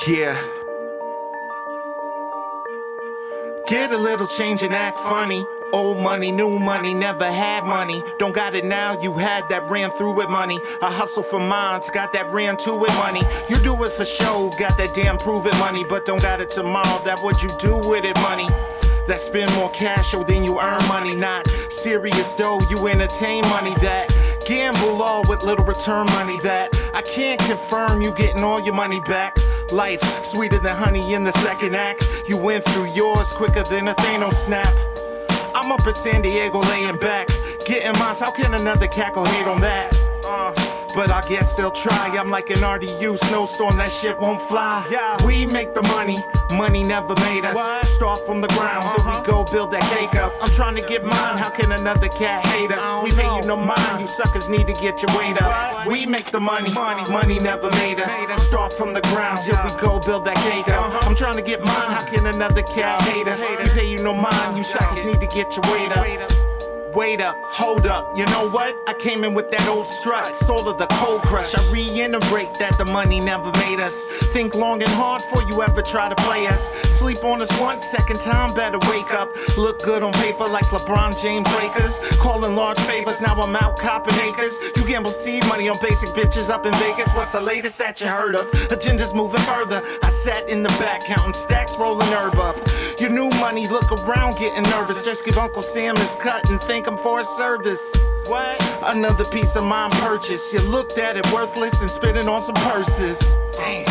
Yeah. Get a little change and act funny. Old money, new money, never had money. Don't got it now, you had that, ran through with money. I hustle for mines, got that, ran to with money. You do it for show, got that damn prove it money. But don't got it tomorrow, that what you do with it money. That spend more cash than you earn money. Not serious though, you entertain money. That gamble all with little return money. That I can't confirm you getting all your money back. Life sweeter than honey in the second act. You went through yours quicker than a Thanos snap. I'm up in San Diego laying back, getting mines. How can another cackle hate on that? But I guess they'll try. I'm like an RDU snowstorm, that shit won't fly. Yeah. We make the money, money never made us. What? Start from the ground, till we go build that cake up. I'm trying to get mine, how can another cat hate us? We pay you no mind, you suckers need to get your weight up. What? We make the money, money never made us. Start from the ground, till we go build that cake up. I'm trying to get mine, how can another cat hate us? We pay you no mind, you suckers need to get your weight up. Wait up, hold up, you know what? I came in with that old strut, soul of the cold crush. I reiterate that the money never made us. Think long and hard before you ever try to play us. Sleep on us one second time, better wake up. Look good on paper like LeBron James Lakers. Calling large favors, now I'm out copping acres. You gamble seed money on basic bitches up in Vegas. What's the latest that you heard of? Agenda's moving further. I sat in the back counting stacks, rolling herb up. Your new money, look around getting nervous. Just give Uncle Sam his cut and thank him for his service. What? Another piece of mine purchase. You looked at it worthless and spitting on some purses. Damn.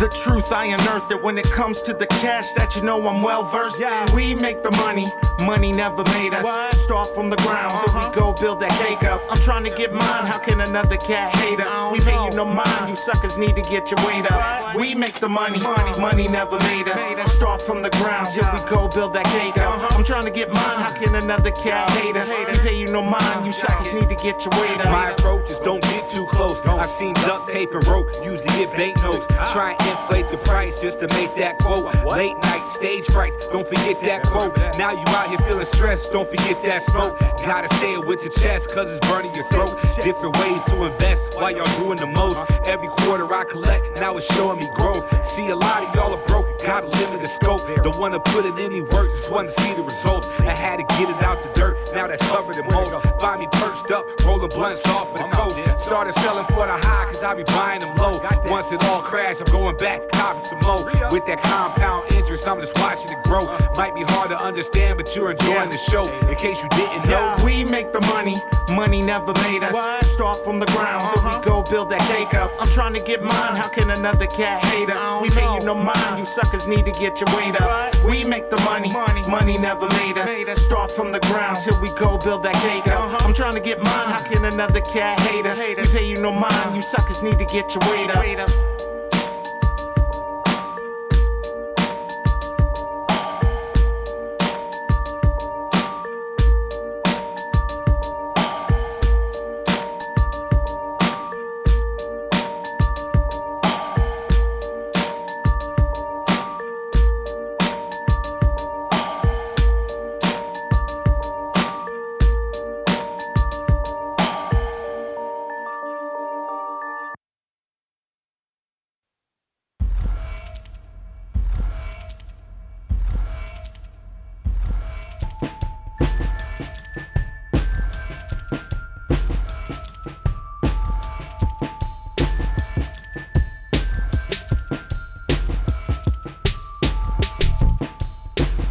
The truth I unearthed it when it comes to the cash that you know I'm well versed in. We make the money, money never made us. What? Start from the ground, till we go build that cake up. I'm trying to get mine, how can another cat hate us? We pay you no mind, you suckers need to get your weight up. We make the money, money never made us. Start from the ground, till we go build that cake up. I'm trying to get mine, how can another cat hate us? We pay you no mind, you suckers need to get your weight up. My approach is don't get too close. I've seen duct tape and rope used to get banknotes. Try and inflate the price just to make that quote. Late night stage frights, don't forget that quote. Now you out here feeling stressed, don't forget that smoke. Gotta say it with your chest, cause it's burning your throat. Different ways to invest while y'all doing the most. Every quarter I collect, now it's showing me growth. See a lot of y'all are broke, gotta limit the scope. Don't wanna put in any work, just wanna see the results. I had to get it out the dirt, now that's covered in mold. Find me perched up, rolling blunts off of the coast. Started selling for the high, cause I be buying them low. Once it all crashed, I'm going back, copy some more. With that compound interest, I'm just watching it grow. Might be hard to understand, but you're enjoying the show. In case you didn't know, we make the money, money never made us. What? Start from the ground, till we go build that cake up. I'm trying to get mine, how can another cat hate us? We pay you no mind, you suckers need to get your weight up. What? We make the money, money never made us. Start from the ground, till we go build that cake up. I'm trying to get mine, how can another cat hate us? We pay you no mind, you suckers need to get your weight up.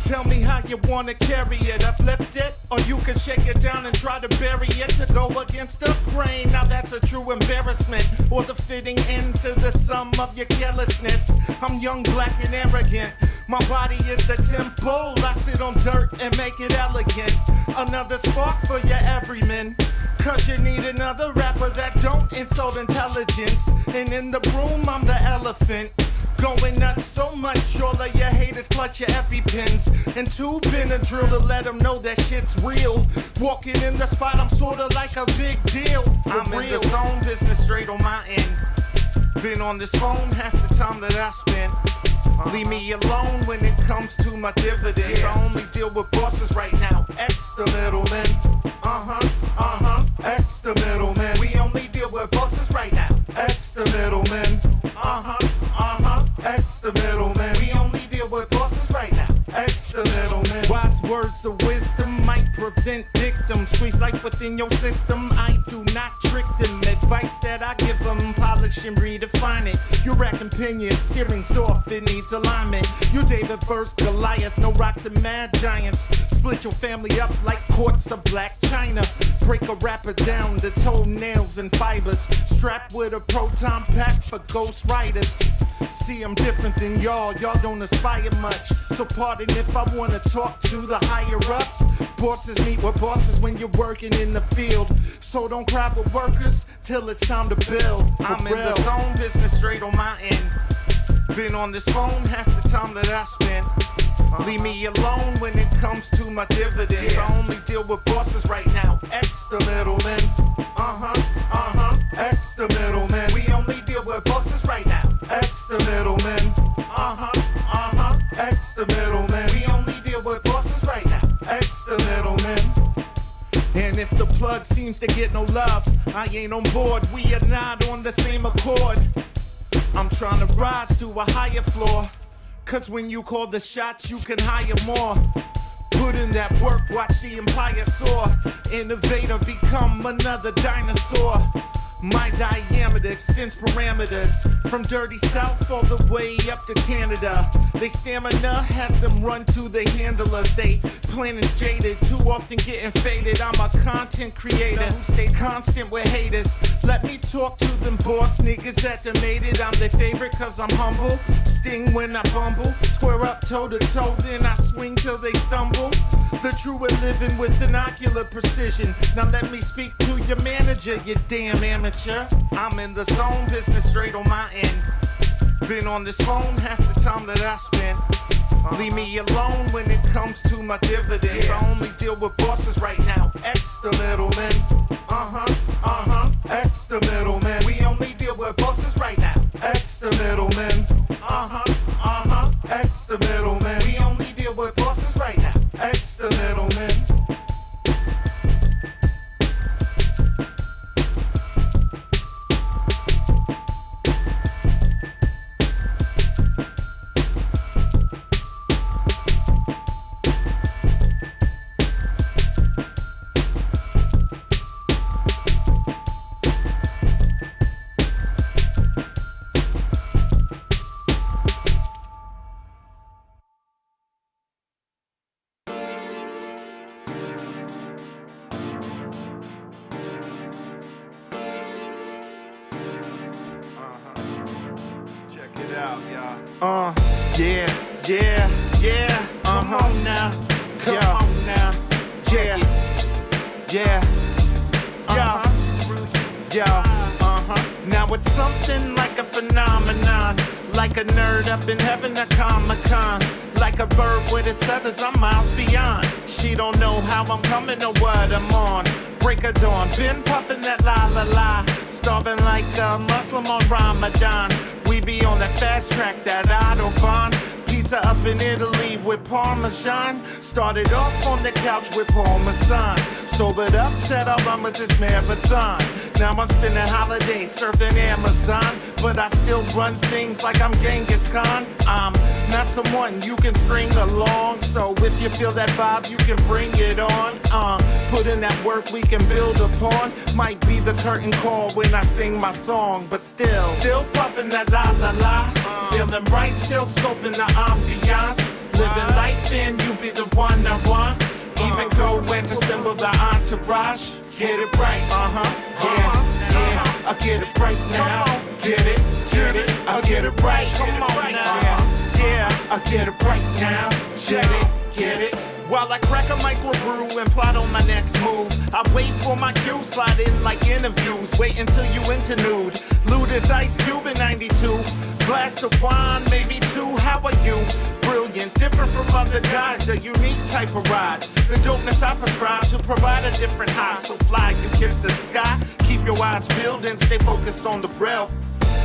Tell me how you wanna carry it, uplift it, or you can shake it down and try to bury it. To go against the grain, now that's a true embarrassment, or the fitting end to the sum of your carelessness. I'm young, black, and arrogant. My body is the temple. I sit on dirt and make it elegant. Another spark for your everyman. Cause you need another rapper that don't insult intelligence. And in the room, I'm the elephant. Going nuts so much, all of your haters clutch your EpiPens. And tube in a drill to let them know that shit's real. Walking in the spot, I'm sorta like a big deal. I'm in the zone, business straight on my end. Been on this phone half the time that I spent. Leave me alone when it comes to my dividends. I only deal with bosses right now, X the middleman. X the middleman. We only deal with bosses right now, X the middleman. X Squeeze life within your system, I do not trick them. Advice that I give them, polish and redefine it. Your rack opinion, steering soft, it needs alignment. You David versus Goliath, no rocks and mad giants. Split your family up like quartz of black china. Break a rapper down to toenails and fibers. Strapped with a proton pack for ghost riders. See, I'm different than y'all don't aspire much. So pardon if I wanna talk to the higher ups. Bosses meet with bosses when you're working in the field. So don't cry with workers till it's time to build. I'm in the zone, business straight on my end. Been on this phone half the time that I spent. Leave me alone when it comes to my dividends. I only deal with bosses right now, X the middleman. X the middleman. We only deal with bosses right now, X the middleman. X the middleman. We only deal with bosses right now, X the middleman. And if the plug seems to get no love, I ain't on board, we are not on the same accord. I'm trying to rise to a higher floor, cause when you call the shots, you can hire more. Put in that work, watch the empire soar. Innovator, become another dinosaur. My diameter extends parameters from dirty south all the way up to Canada. They stamina has them run to the handlers. They planets jaded, too often getting faded. I'm a content creator who stays constant with haters. Let me talk to them boss niggas that done made it. I'm their favorite cause I'm humble. Sting when I bumble. Square up toe to toe, then I swing till they stumble. The true are living with binocular precision. Now let me speak to your manager, you damn amateur. I'm in the zone, business straight on my end. Been on this phone half the time that I spent. Leave me alone when it comes to my dividends. I only deal with bosses right now, X the middleman. X the middleman. We only deal with bosses right now, X the middleman. X the middleman. We only deal with bosses right now, X the middleman. Yeah, come on now, Now it's something like a phenomenon, like a nerd up in heaven at Comic-Con, like a bird with its feathers, I'm miles beyond. She don't know how I'm coming or what I'm on. Break of dawn, been puffing that la la la, starving like a Muslim on Ramadan. We be on that fast track, that Autobahn. Pizza up in Italy with Parmesan. Started off on the couch with Parmesan. Sobered up, said I'll run with this marathon. Now I'm spending holidays surfing Amazon, but I still run things like I'm Genghis Khan. I'm not someone you can string along, so if you feel that vibe, you can bring it on. Put in that work we can build upon. Might be the curtain call when I sing my song, but still puffing that la la la. Feeling right, still scoping the ambiance. Living life in, you be the one I want. Even go where to assemble the entourage. Get it right, yeah, I get it right now. Get it, I get it right. Come on now, yeah, I get it right now. Get it. While I crack a microbrew and plot on my next move, I wait for my cue, slide in like interviews. Wait until you interlude. Loot is Ice Cube in 92. Glass of wine, maybe two. How are you? Brilliant, different from other guys. A unique type of ride. The dopeness I prescribe to provide a different high. So fly, you kiss the sky. Keep your eyes peeled and stay focused on the braille.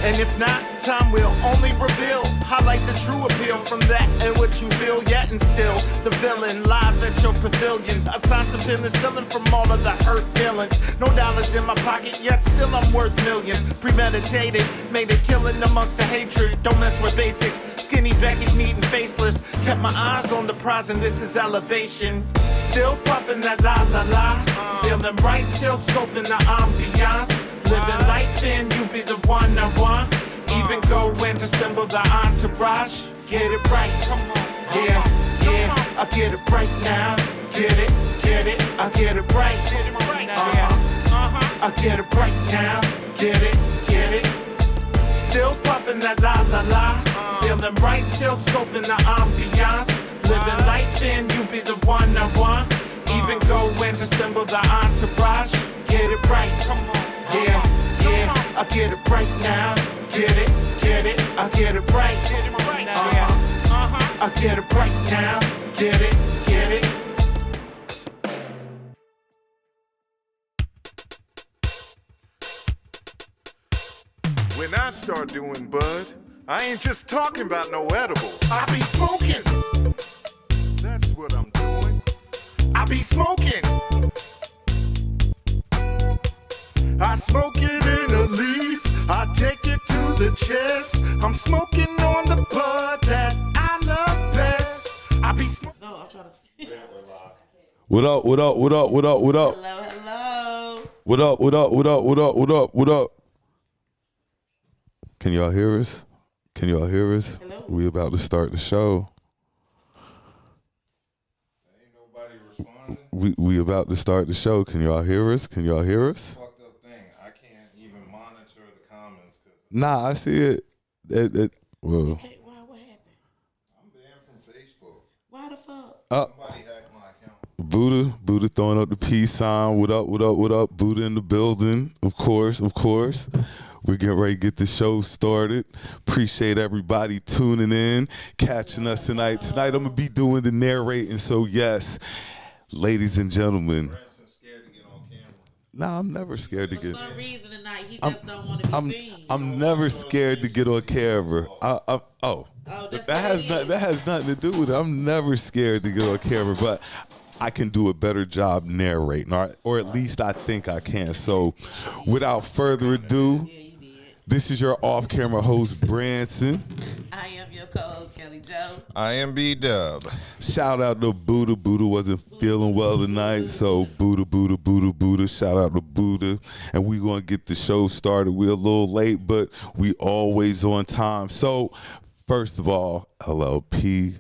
And if not, time will only reveal. Highlight the true appeal from that and what you feel. Yet and still, the villain live at your pavilion. Assigned some penicillin from all of the hurt feelings. No dollars in my pocket, yet still I'm worth millions. Premeditated, made a killing amongst the hatred. Don't mess with basics. Skinny Becky's needing facelifts. Kept my eyes on the prize and this is elevation. Still puffin' that la la la. Feeling right, still scoping the ambiance. Living life in, you be the one I want. Even go and assemble the entourage. Get it right, come on. Yeah, I get it right now. Get it, I get it right. I get it right now. Get it. Still puffin' that la la la. Feeling right, still scoping the ambiance. Living life in, you be the one I want. Even go and assemble the entourage. Get it right, come on. Yeah, I get it right now. Get it, I get it right. I get it right now. Get it. When I start doing bud, I ain't just talking about no edibles. I be smoking. That's what I'm doing. I be smoking. I smoke it in a leaf. I take it to the chest. I'm smoking on the bud that I love best. I be smoking. No, I'm trying to. What up? Hello. What up? Can y'all hear us? Hello. We about to start the show. Ain't nobody responding. We about to start the show. Can y'all hear us? Fucked up thing. I can't even monitor the comments because Nah, I see it. Well, Okay, what happened? I'm banned from Facebook. Why the fuck? Somebody hacked my account. Buddha throwing up the peace sign. What up? Buddha in the building. Of course. We're getting ready to get the show started. Appreciate everybody tuning in, catching us tonight. Tonight I'm gonna be doing the narrating. So yes, ladies and gentlemen. Branson's scared to get on camera. Nah, I'm never scared to For get. some reason tonight, he just don't want to be seen. I'm never scared to get on camera. that's That has nothing to do with it. I'm never scared to get on camera, but I can do a better job narrating, or at least I think I can. So, without further ado, Yeah, you did. this is your off-camera host, Branson. I am your co-host, Kelli Jo. I am B.D.U.B. Shout out to Buddha. Buddha wasn't feeling well tonight, so Buddha. Shout out to Buddha. And we going to get the show started. We're a little late, but we always on time. So, first of all, LLP,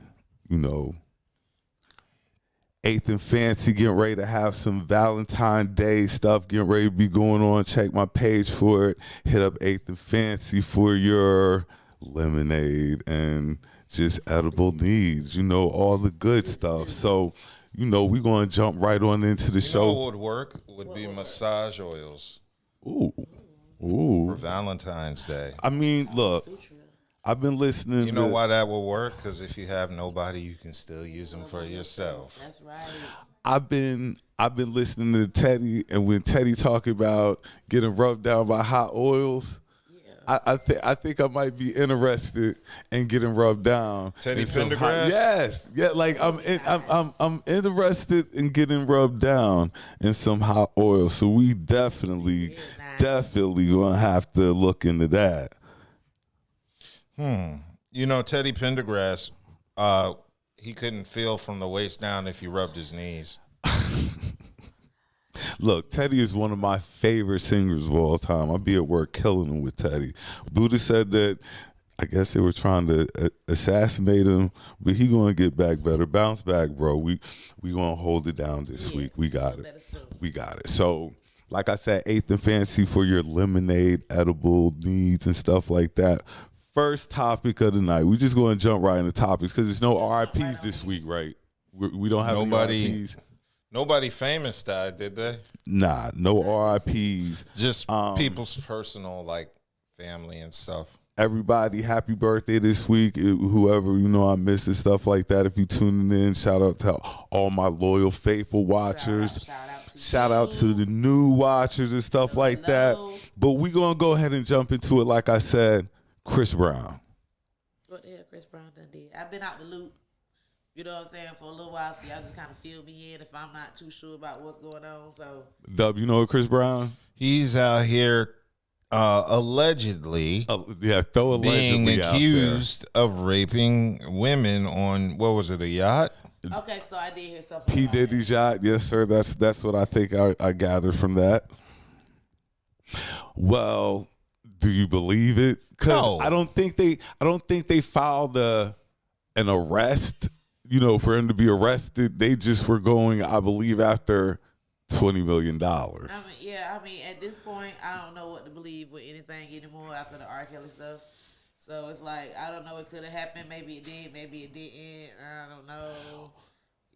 8th and Fancy, getting ready to have some Valentine's Day stuff, getting ready to be going on. Check my page for it. Hit up 8th and Fancy for your lemonade and just edible needs, all the good stuff. So, we're going to jump right on into the You know what show. would work would be massage oils Ooh. for Valentine's Day. I mean, look, I've been listening. You know why that will work? Because if you have nobody, you can still use them for yourself. That's right. I've been listening to Teddy, and when Teddy talking about getting rubbed down by hot oils, I think I might be interested in getting rubbed down. Teddy in some Pendergrass? Yes, yeah. Like I'm interested in getting rubbed down in some hot oil. So we definitely gonna have to look into that. Teddy Pendergrass, he couldn't feel from the waist down if you rubbed his knees. Look, Teddy is one of my favorite singers of all time. I'll be at work killing him with Teddy. Buddha said that I guess they were trying to assassinate him, but he gonna get back better. Bounce back, bro. We gonna hold it down this week. We got it. So, like I said, 8th and Fancy for your lemonade, edible needs and stuff like that. First topic of the night. We just going to jump right into topics because there's no RIPs this week, right? We don't have Nobody- any RIPs. Nobody famous died, did they? Nah, no RIPs. Just people's personal, family and stuff. Everybody, happy birthday this week. Whoever, I miss and stuff like that. If you tuning in, shout out to all my loyal, faithful watchers. Shout out to the new watchers and stuff like that. But we going to go ahead and jump into it. Like I said, Chris Brown. What the hell Chris Brown done did? I've been out the loop, you know what I'm saying, for a little while. So y'all just kind of fill me in if I'm not too sure about what's going on. So, Dub, you know Chris Brown? He's out here allegedly Throw being allegedly out there. accused of raping women on, what was it, a yacht? Okay, so I did hear something. P about Diddy that. shot, yes sir. That's what I think I gathered from that. Well, do you believe it? Because No. I don't think they filed an arrest. For him to be arrested, they just were going, I believe, after $20 million. I mean, at this point, I don't know what to believe with anything anymore after the R. Kelly stuff. So it's like, I don't know. It could have happened. Maybe it did. Maybe it didn't. I don't know.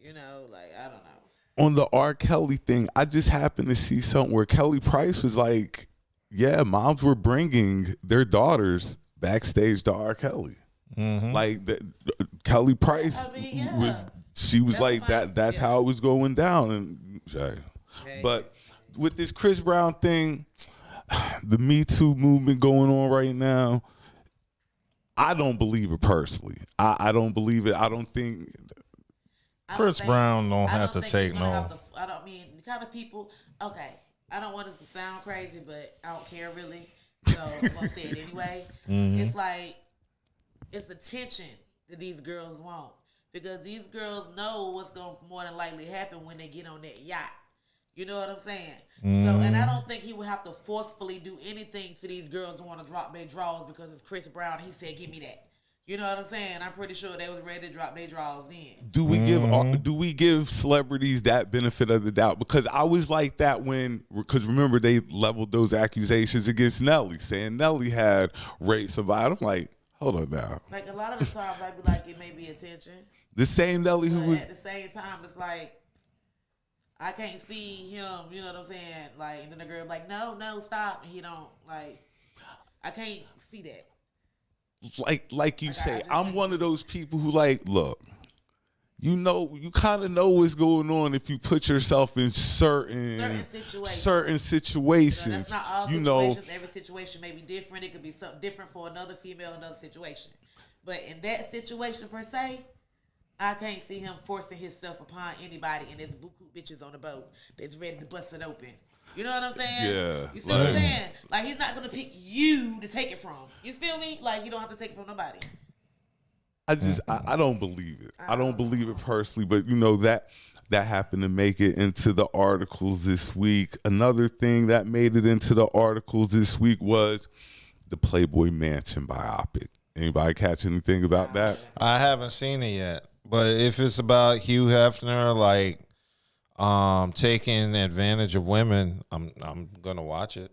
I don't know. On the R. Kelly thing, I just happened to see something where Kelly Price was like, yeah, moms were bringing their daughters backstage to R. Kelly. Like Kelly Price was That's like fine. that's how it was going down. And but with this Chris Brown thing, the Me Too movement going on right now, I don't believe it personally. I don't believe it. I don't think Chris Brown don't have to think take you're gonna no. have to- I don't mean the kind of people. Okay, I don't want this to sound crazy, but I don't care really. So I'm gonna say it anyway. It's like it's attention that these girls want because these girls know what's gonna more than likely happen when they get on that yacht. You know what I'm saying? So, and I don't think he would have to forcefully do anything for these girls to want to drop their drawers because it's Chris Brown. He said, "Give me that." You know what I'm saying? I'm pretty sure they was ready to drop their drawers then. do we give celebrities that benefit of the doubt? Because I was like that because remember they leveled those accusations against Nelly, saying Nelly had raped somebody. I'm like, hold on now. Like a lot of the times, I'd be like, it may be attention. The same Nelly who But was at the same time, it's like I can't see him. You know what I'm saying? Like, and then the girl be like, no, stop. And he don't like. I can't see that. like you I say, just I'm think- one of those people who look, you kind of know what's going on if you put yourself in certain situations. That's not all situations. Every situation may be different. It could be something different for another female, another situation. But in that situation per se, I can't see him forcing himself upon anybody and there's buku bitches on the boat that's ready to bust it open. You know what I'm saying? Yeah. You see what I'm saying? Like, he's not going to pick you to take it from. You feel me? Like, you don't have to take it from nobody. I don't believe it. I don't believe it personally, but that happened to make it into the articles this week. Another thing that made it into the articles this week was the Playboy Mansion biopic. Anybody catch anything about that? I haven't seen it yet, but if it's about Hugh Hefner, taking advantage of women, I'm gonna watch it.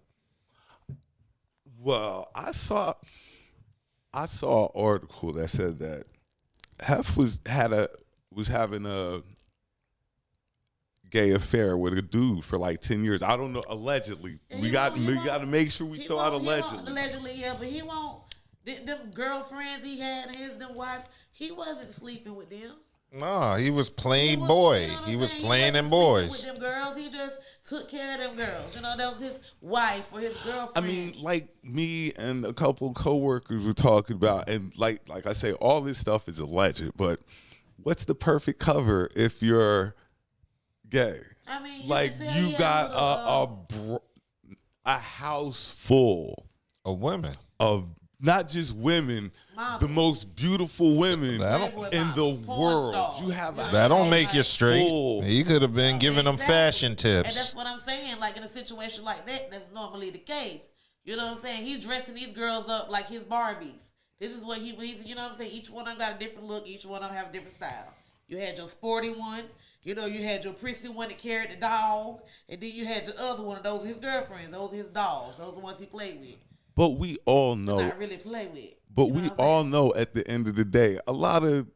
Well, I saw an article that said that Hef was having a gay affair with a dude for like 10 years. I don't know, allegedly. We got to make sure we throw out allegedly. Allegedly, yeah, but he won't. Them girlfriends he had and them wives, he wasn't sleeping with them. No, he was playing boy. He was playing them boys. With them girls, he just took care of them girls. That was his wife or his girlfriend. I mean, like me and a couple of coworkers were talking about, and like I say, all this stuff is alleged. But what's the perfect cover if you're gay? I mean, you got a house full Of women. of not just women, models. the most beautiful women Playboy in the models, porn world. stars. You have a That don't make you house straight. full. He could have been giving them Exactly. fashion And tips. that's what I'm saying. Like in a situation like that, that's normally the case. You know what I'm saying? He's dressing these girls up like his Barbies. This is what he's, you know what I'm saying? Each one of them got a different look. Each one of them have a different style. You had your sporty one. You had your prissy one that carried the dog. And then you had your other one of those, his girlfriends. Those are his dolls. Those are the ones he played with. But we all know. Not really play with. But You know we what I'm all saying? know at the end of the day, a lot of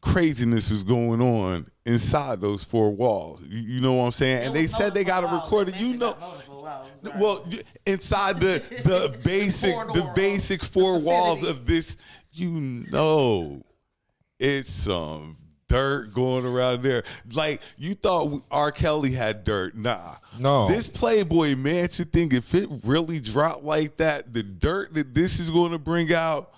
craziness was going on inside those four walls. You know what I'm saying? And It they was said they got to multiple record it. walls. You They know, mentioned multiple walls. Sorry. well, inside the basic four walls of this, it's some dirt going around there. Like, you thought R. Kelly had dirt. Nah. No. This Playboy Mansion thing, if it really dropped like that, the dirt that this is going to bring out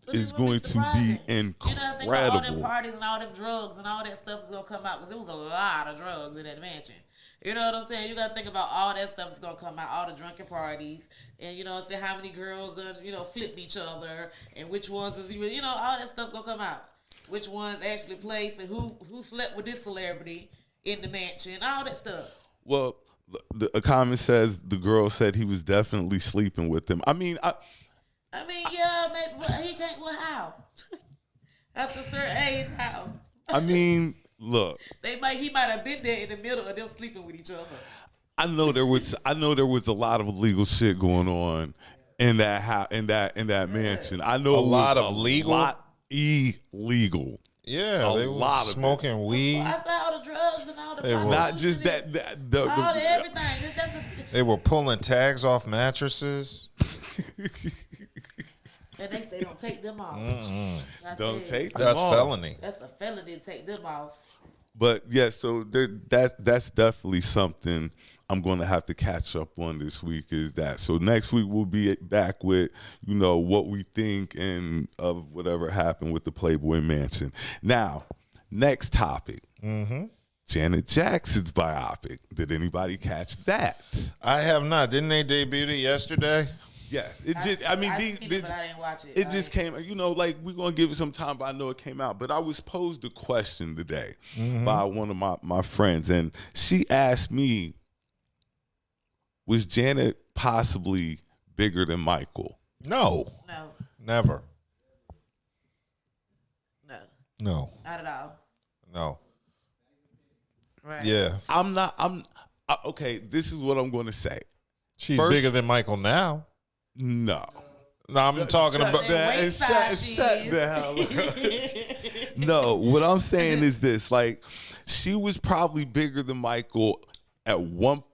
But is it would going to surprising. be incredible. Think about all them parties and all them drugs and all that stuff is going to come out because there was a lot of drugs in that mansion. You know what I'm saying? You got to think about all that stuff is going to come out, all the drunken parties, and you know what I'm saying, how many girls flipped each other, and which ones was all that stuff going to come out. which ones actually played for who slept with this celebrity in the mansion, all that stuff. Well, a comment says the girl said he was definitely sleeping with them. I mean, yeah, maybe, but he can't. Well, how? After a certain age, how? I mean, look. He might have been there in the middle of them sleeping with each other. I know there was a lot of illegal shit going on in that house, in that mansion. I know a lot of illegal. Yeah, they were smoking weed. I saw all the drugs and all the Not just that. All the everything. They were pulling tags off mattresses. And they say don't take them off. Don't take them That's off. felony. That's a felony to take them off. But yeah, so that's definitely something I'm going to have to catch up on this week. Is that so? Next week we'll be back with what we think and of whatever happened with the Playboy Mansion. Now, next topic. Janet Jackson's biopic. Did anybody catch that? I have not. Didn't they debut it yesterday? Yes, it just. I mean, but I didn't watch it. It just came. Like we're gonna give it some time, but I know it came out. But I was posed a question today by one of my friends, and she asked me, "Was Janet possibly bigger than Michael?" No, never. No, not at all. No. Right. Yeah. Okay, this is what I'm going to say. She's bigger than Michael now. No, I'm talking about that. Shut the hell up. No, what I'm saying is this: like, she was probably bigger than Michael at one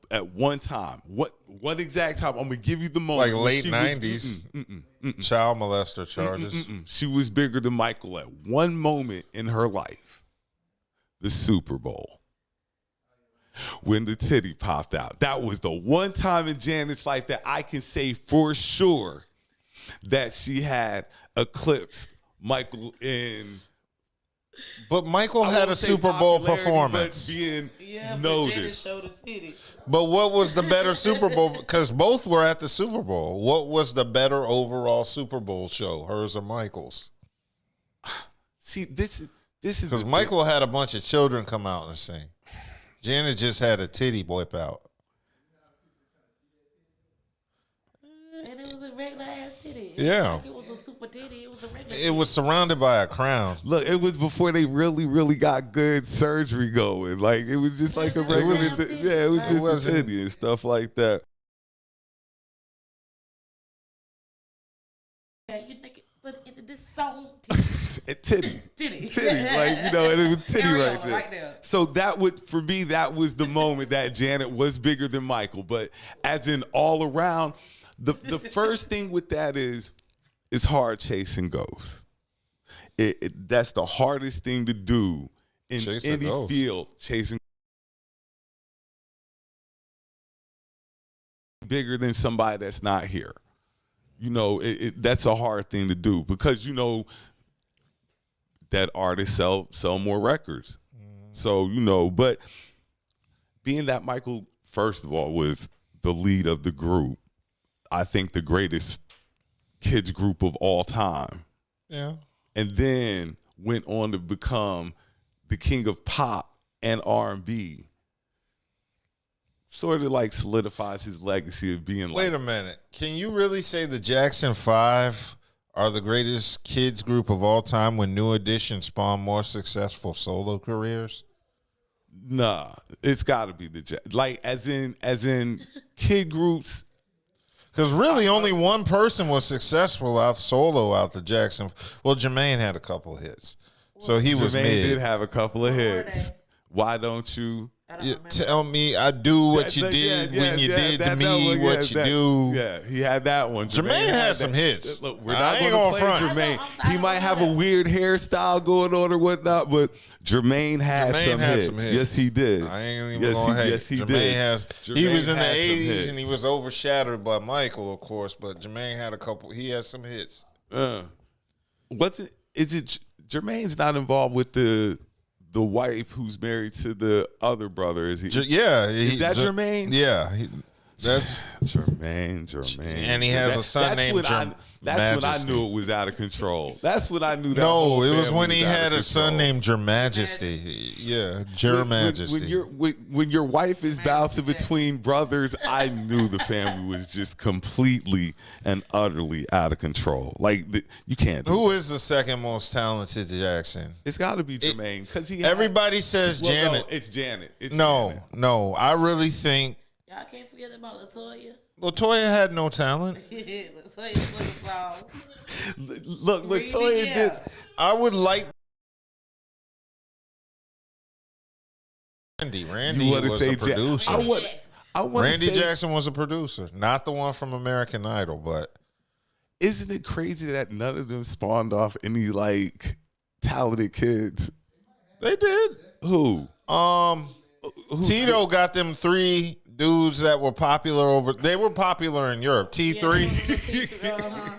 time. What exact time? I'm gonna give you the moment. Like late 90s. Child molester charges. She was bigger than Michael at one moment in her life. The Super Bowl. When the titty popped out. That was the one time in Janet's life that I can say for sure that she had eclipsed Michael in. But Michael had a Super Bowl performance. But being Janet noticed. showed the titty. But what was the better Super Bowl? Because both were at the Super Bowl. What was the better overall Super Bowl show, hers or Michael's? See, this is because Michael had a bunch of children come out and sing. Janet just had a titty whip out. And it was a regular ass titty. Yeah. It was a super titty. It was a regular It was surrounded by a crown. Look, it was before they really got good surgery going. Like, it was just like a regular, it was just a titty and stuff like that. You think put into this song. Titty. Titty. Like, and it was titty Areola right there. So for me, that was the moment that Janet was bigger than Michael. But as in all around, the first thing with that is it's hard chasing ghosts. That's the hardest thing to do in any field, chasing bigger than somebody that's not here. That's a hard thing to do because that artists sell more records. So, but being that Michael, first of all, was the lead of the group, I think the greatest kids group of all time. Yeah. And then went on to become the king of pop and R&B. Sort of like solidifies his legacy of being Wait a minute. Can you really say the Jackson 5 are the greatest kids group of all time when New Edition spawned more successful solo careers? Nah, it's got to be as in kid groups. Because really only one person was successful out the Jackson. Well, Jermaine had a couple of hits. So he was mid. Jermaine did have a couple of hits. Why don't you? Tell me I do what you did when you did to me what you do. Yeah, he had that one. Jermaine had some hits. Look, we're not going to play Jermaine. He might have a weird hairstyle going on or whatnot, but Jermaine had some hits. Yes, he did. I ain't even going to hate. Yes, he Jermaine did. He was in the 80s and he was overshadowed by Michael, of course, but Jermaine had a couple. He had some hits. Is it Jermaine's not involved with the wife who's married to the other brother? Is he? Yeah. Is that Jermaine? Yeah. That's Jermaine. and he has a son named That's when I knew it was out of control. That's when I knew that. No, it was family when he out of had a son control. named Your Majesty. Yeah, Your Majesty. When your wife is bouncing between brothers, I knew the family was just completely and utterly out of control. Like you can't. Who is the second most talented Jackson? It's got to be Jermaine because Everybody says Janet. No, it's Janet. No, I really think Y'all can't forget about LaToya. LaToya had no talent. LaToya was a song. Look, LaToya did. I would like Randy was a producer. Randy Jackson was a producer, not the one from American Idol, but isn't it crazy that none of them spawned off any like talented kids? They did. Who? Tito got them 3 dudes that were popular they were popular in Europe. T3.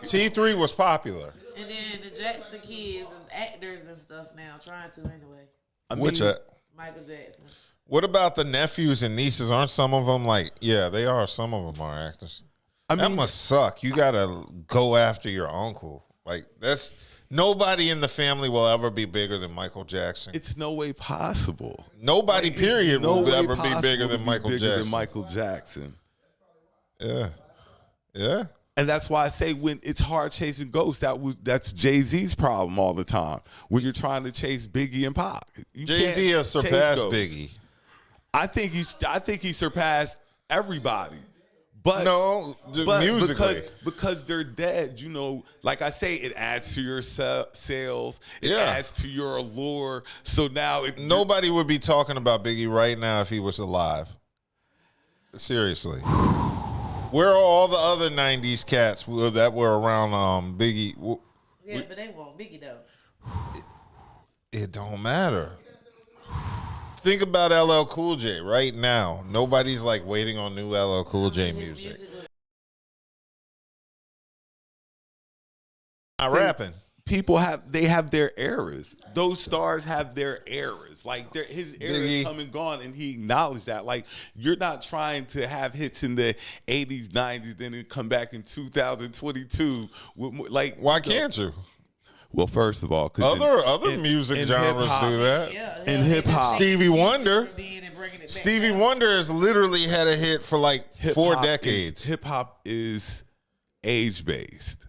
T3 was popular. And then the Jackson kids is actors and stuff now, trying to anyway. Michael Jackson. What about the nephews and nieces? Aren't some of them like, yeah, they are. Some of them are actors. That must suck. You got to go after your uncle. Like, nobody in the family will ever be bigger than Michael Jackson. It's no way possible. Nobody, period, will ever be bigger than Michael Jackson. Yeah. Yeah. And that's why I say when it's hard chasing ghosts, that's Jay-Z's problem all the time. When you're trying to chase Biggie and Pac. Jay-Z has surpassed Biggie. I think he surpassed everybody. But musically, because they're dead, like I say, it adds to your sales. It adds to your allure. So now nobody would be talking about Biggie right now if he was alive. Seriously, where are all the other '90s cats that were around Biggie? Yeah, but they want Biggie though. It don't matter. Think about LL Cool J right now. Nobody's like waiting on new LL Cool J music. Not rapping. People have their eras. Those stars have their eras. Like his era is come and gone, and he acknowledged that. Like you're not trying to have hits in the 80s, 90s, then it come back in 2022. Why can't you? Well, first of all, because other music genres do that. In hip hop, Stevie Wonder has literally had a hit for like 4 decades. Hip hop is age based.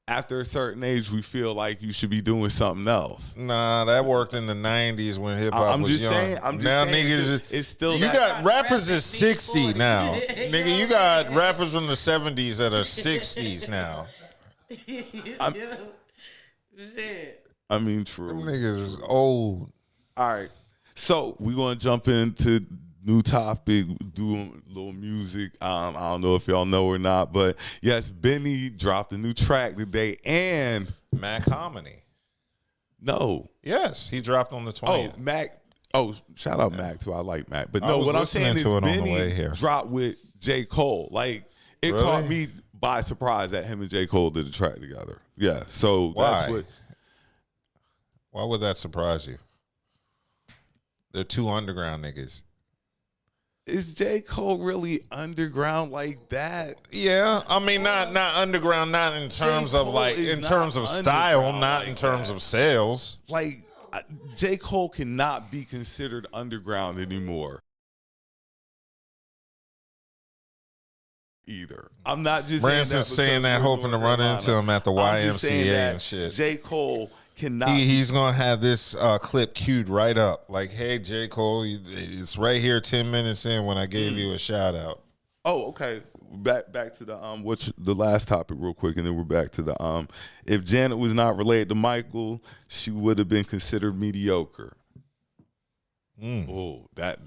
After a certain age, we feel like you should be doing something else. Nah, that worked in the '90s when hip hop was young. Now niggas, it's still. You got rappers is 60 now, nigga. You got rappers from the '70s that are 60s now. Shit. I mean, true. Them niggas is old. All right. So we're going to jump into new topic, do a little music. I don't know if y'all know or not, but yes, Benny dropped a new track today and Mac Hominy. No. Yes, he dropped on the 20th. Oh, Mac. Oh, shout out Mac too. I like Mac. But no, what I'm saying is Benny dropped with J. Cole. Like, it caught me by surprise that him and J. Cole did a track together. Yeah, so that's what. Why would that surprise you? They're 2 underground niggas. Is J. Cole really underground like that? Yeah, I mean not underground, not in terms of style, not in terms of sales. Like J. Cole cannot be considered underground anymore. Either. I'm not just Branson's saying that hoping to run into him at the YMCA and shit. J. Cole cannot. He's gonna have this clip queued right up. Like, hey, J. Cole, it's right here 10 minutes in when I gave you a shout out. Oh, okay. Back to the last topic real quick, and then we're back to the if Janet was not related to Michael, she would have been considered mediocre. Oh, that.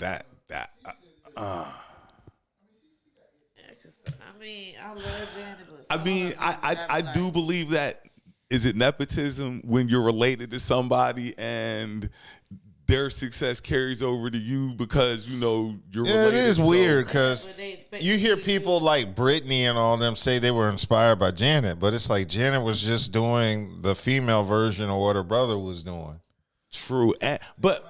I love Janet, but I do believe that. Is it nepotism when you're related to somebody and their success carries over to you because you're related? It is weird because you hear people like Britney and all them say they were inspired by Janet, but it's like Janet was just doing the female version of what her brother was doing. True, but.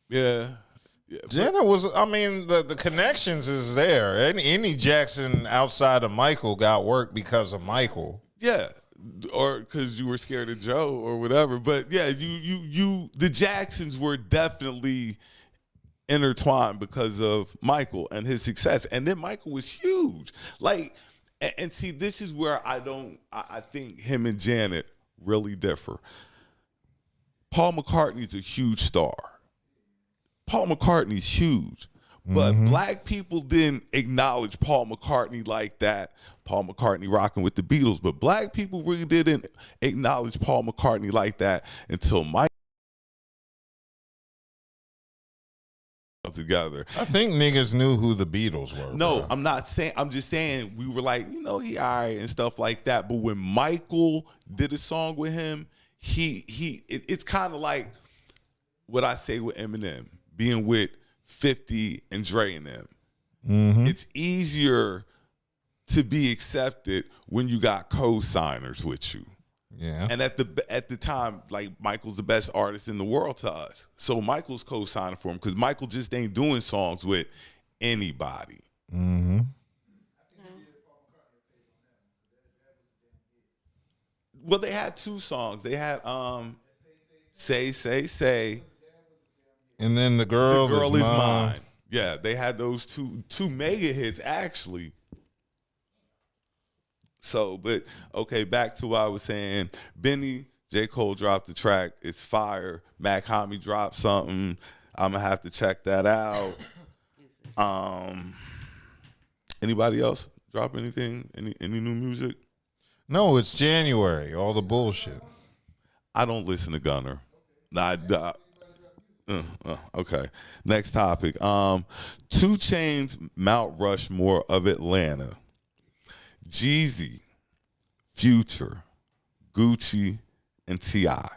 Yeah. Janet was, I mean, the connections is there. Any Jackson outside of Michael got work because of Michael. Yeah. Or because you were scared of Joe or whatever. But yeah, the Jacksons were definitely intertwined because of Michael and his success. And then Michael was huge. Like, and see, this is where I think him and Janet really differ. Paul McCartney's a huge star. Paul McCartney's huge. But black people didn't acknowledge Paul McCartney like that. Paul McCartney rocking with the Beatles. But black people really didn't acknowledge Paul McCartney like that until Mike together. I think niggas knew who the Beatles were. No, bro. I'm not saying. I'm just saying we were like, he all right and stuff like that. But when Michael did a song with him, it's kind of like what I say with Eminem being with 50 and Dre and them. It's easier to be accepted when you got co-signers with you. Yeah. And at the time, like, Michael's the best artist in the world to us. So Michael's co-signing for him because Michael just ain't doing songs with anybody. Well, they had two songs. They had Say. And then the girl is mine. Yeah, they had those two mega hits actually. So, but okay, back to what I was saying. Benny, J. Cole dropped the track. It's fire. Mac Homie dropped something. I'm gonna have to check that out. Anybody else drop anything? Any new music? No, it's January. All the bullshit. I don't listen to Gunner. Okay. Next topic. 2 Chainz Mount Rushmore of Atlanta. Jeezy, Future, Gucci, and T.I.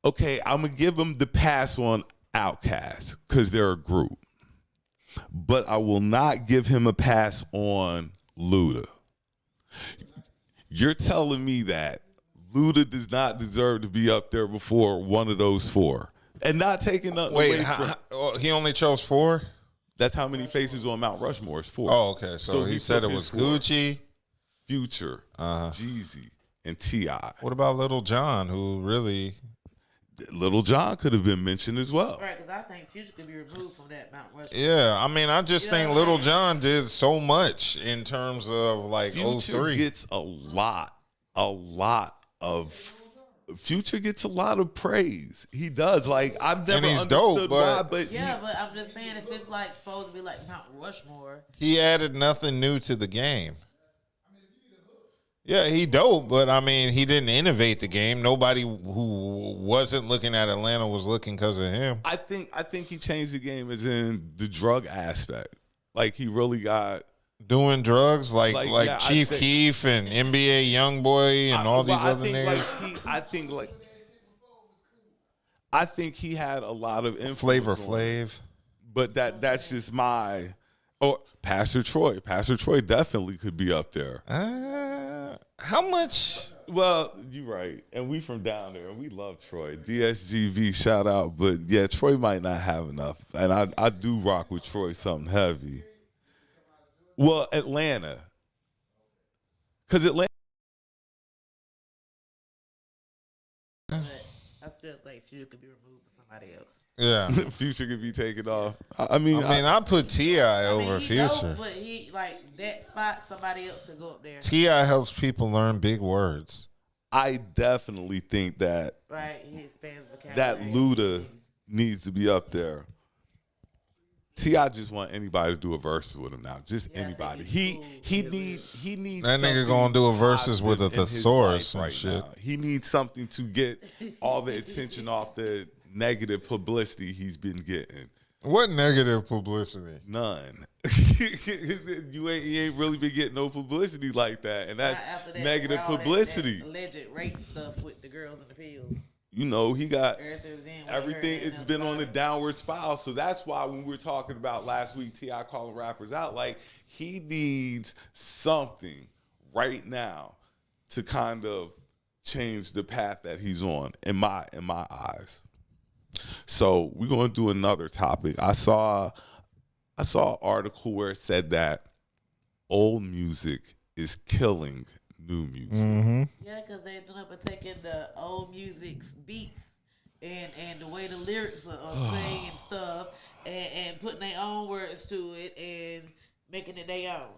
Okay, I'm going to give them the pass on Outkast because they're a group. But I will not give him a pass on Luda. You're telling me that Luda does not deserve to be up there before one of those 4. And not taking nothing away from... He only chose 4? That's how many faces on Mount Rushmore is 4. Oh, okay. So he said it was 4. Gucci, Future, Jeezy, and T.I. What about Little John, who really... Little John could have been mentioned as well. Right, because I think Future could be removed from that Mount Rushmore. Yeah, I mean, I just think Little John did so much in terms of, like, Future 03. gets a lot of... Future gets a lot of praise. He does. Like, I've never understood dope, why, but but But I'm just saying, if it's like supposed to be like Mount Rushmore, he added nothing new to the game. Yeah, he dope, but I mean, he didn't innovate the game. Nobody who wasn't looking at Atlanta was looking because of him. I think he changed the game as in the drug aspect. Like, he really got doing drugs like yeah, Chief Keef and NBA Youngboy and all these other niggas. I think he had a lot of influence. Flavor Flav. But that's just my... Or Pastor Troy. Pastor Troy definitely could be up there. How much? Well, you're right. And we from down there, and we love Troy. DSGV, shout out. But, yeah, Troy might not have enough. And I do rock with Troy something heavy. Well, Atlanta. Because Atlanta... but I still think Future could be removed for somebody else. Yeah. Future could be taken off. I mean, I put T.I. over he Future. Dope, but he, like, that spot, somebody else could go up there. T.I. helps people learn big words. I definitely think that Right, he expands vocabulary. that Luda needs to be up there. T.I. just want anybody to do a verse with him now. Just anybody. He needs that nigga something gonna do a verses with a positive in his thesaurus life and shit. now. He needs something to get all the attention off the negative publicity he's been getting. What negative publicity? None. You ain't really been getting no publicity like that, and that's After that, negative all publicity. That alleged rape stuff with the girls in the fields. You know, he got Everything. it's been on a downward spiral. So that's why when we were talking about last week, T.I. calling rappers out, like, he needs something right now to kind of changed the path that he's on in my eyes. So we're gonna do another topic. I saw an article where it said that old music is killing new music. Mm-hmm. Yeah, because they're doing up and taking the old music's beats and the way the lyrics are sing and stuff, and putting their own words to it and making it their own.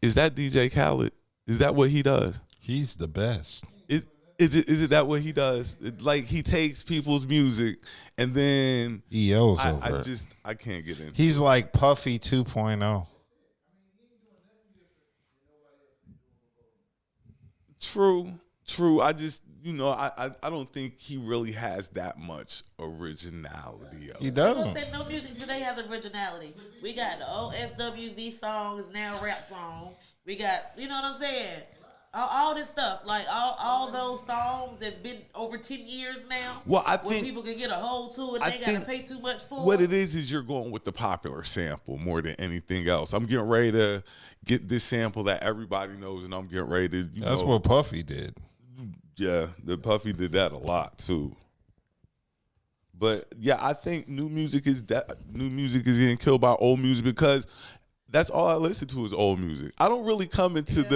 Is that DJ Khaled? Is that what he does? He's the best. Is it that what he does? Like he takes people's music and then EO's over. I can't get into. He's like Puffy 2.0. True. I just, I don't think he really has that much originality. He doesn't. I said no music today has originality. We got the old SWV song is now a rap song. We got, you know what I'm saying? All this stuff, like all those songs that's been over 10 years now. Well, I where think people can get a hold to it, they gotta pay too much for what it. it is you're going with the popular sample more than anything else. I'm getting ready to get this sample that everybody knows, and I'm getting ready to. That's what Puffy did. Yeah, the Puffy did that a lot too. But yeah, I think new music is getting killed by old music because that's all I listen to is old music. I don't really come into I don't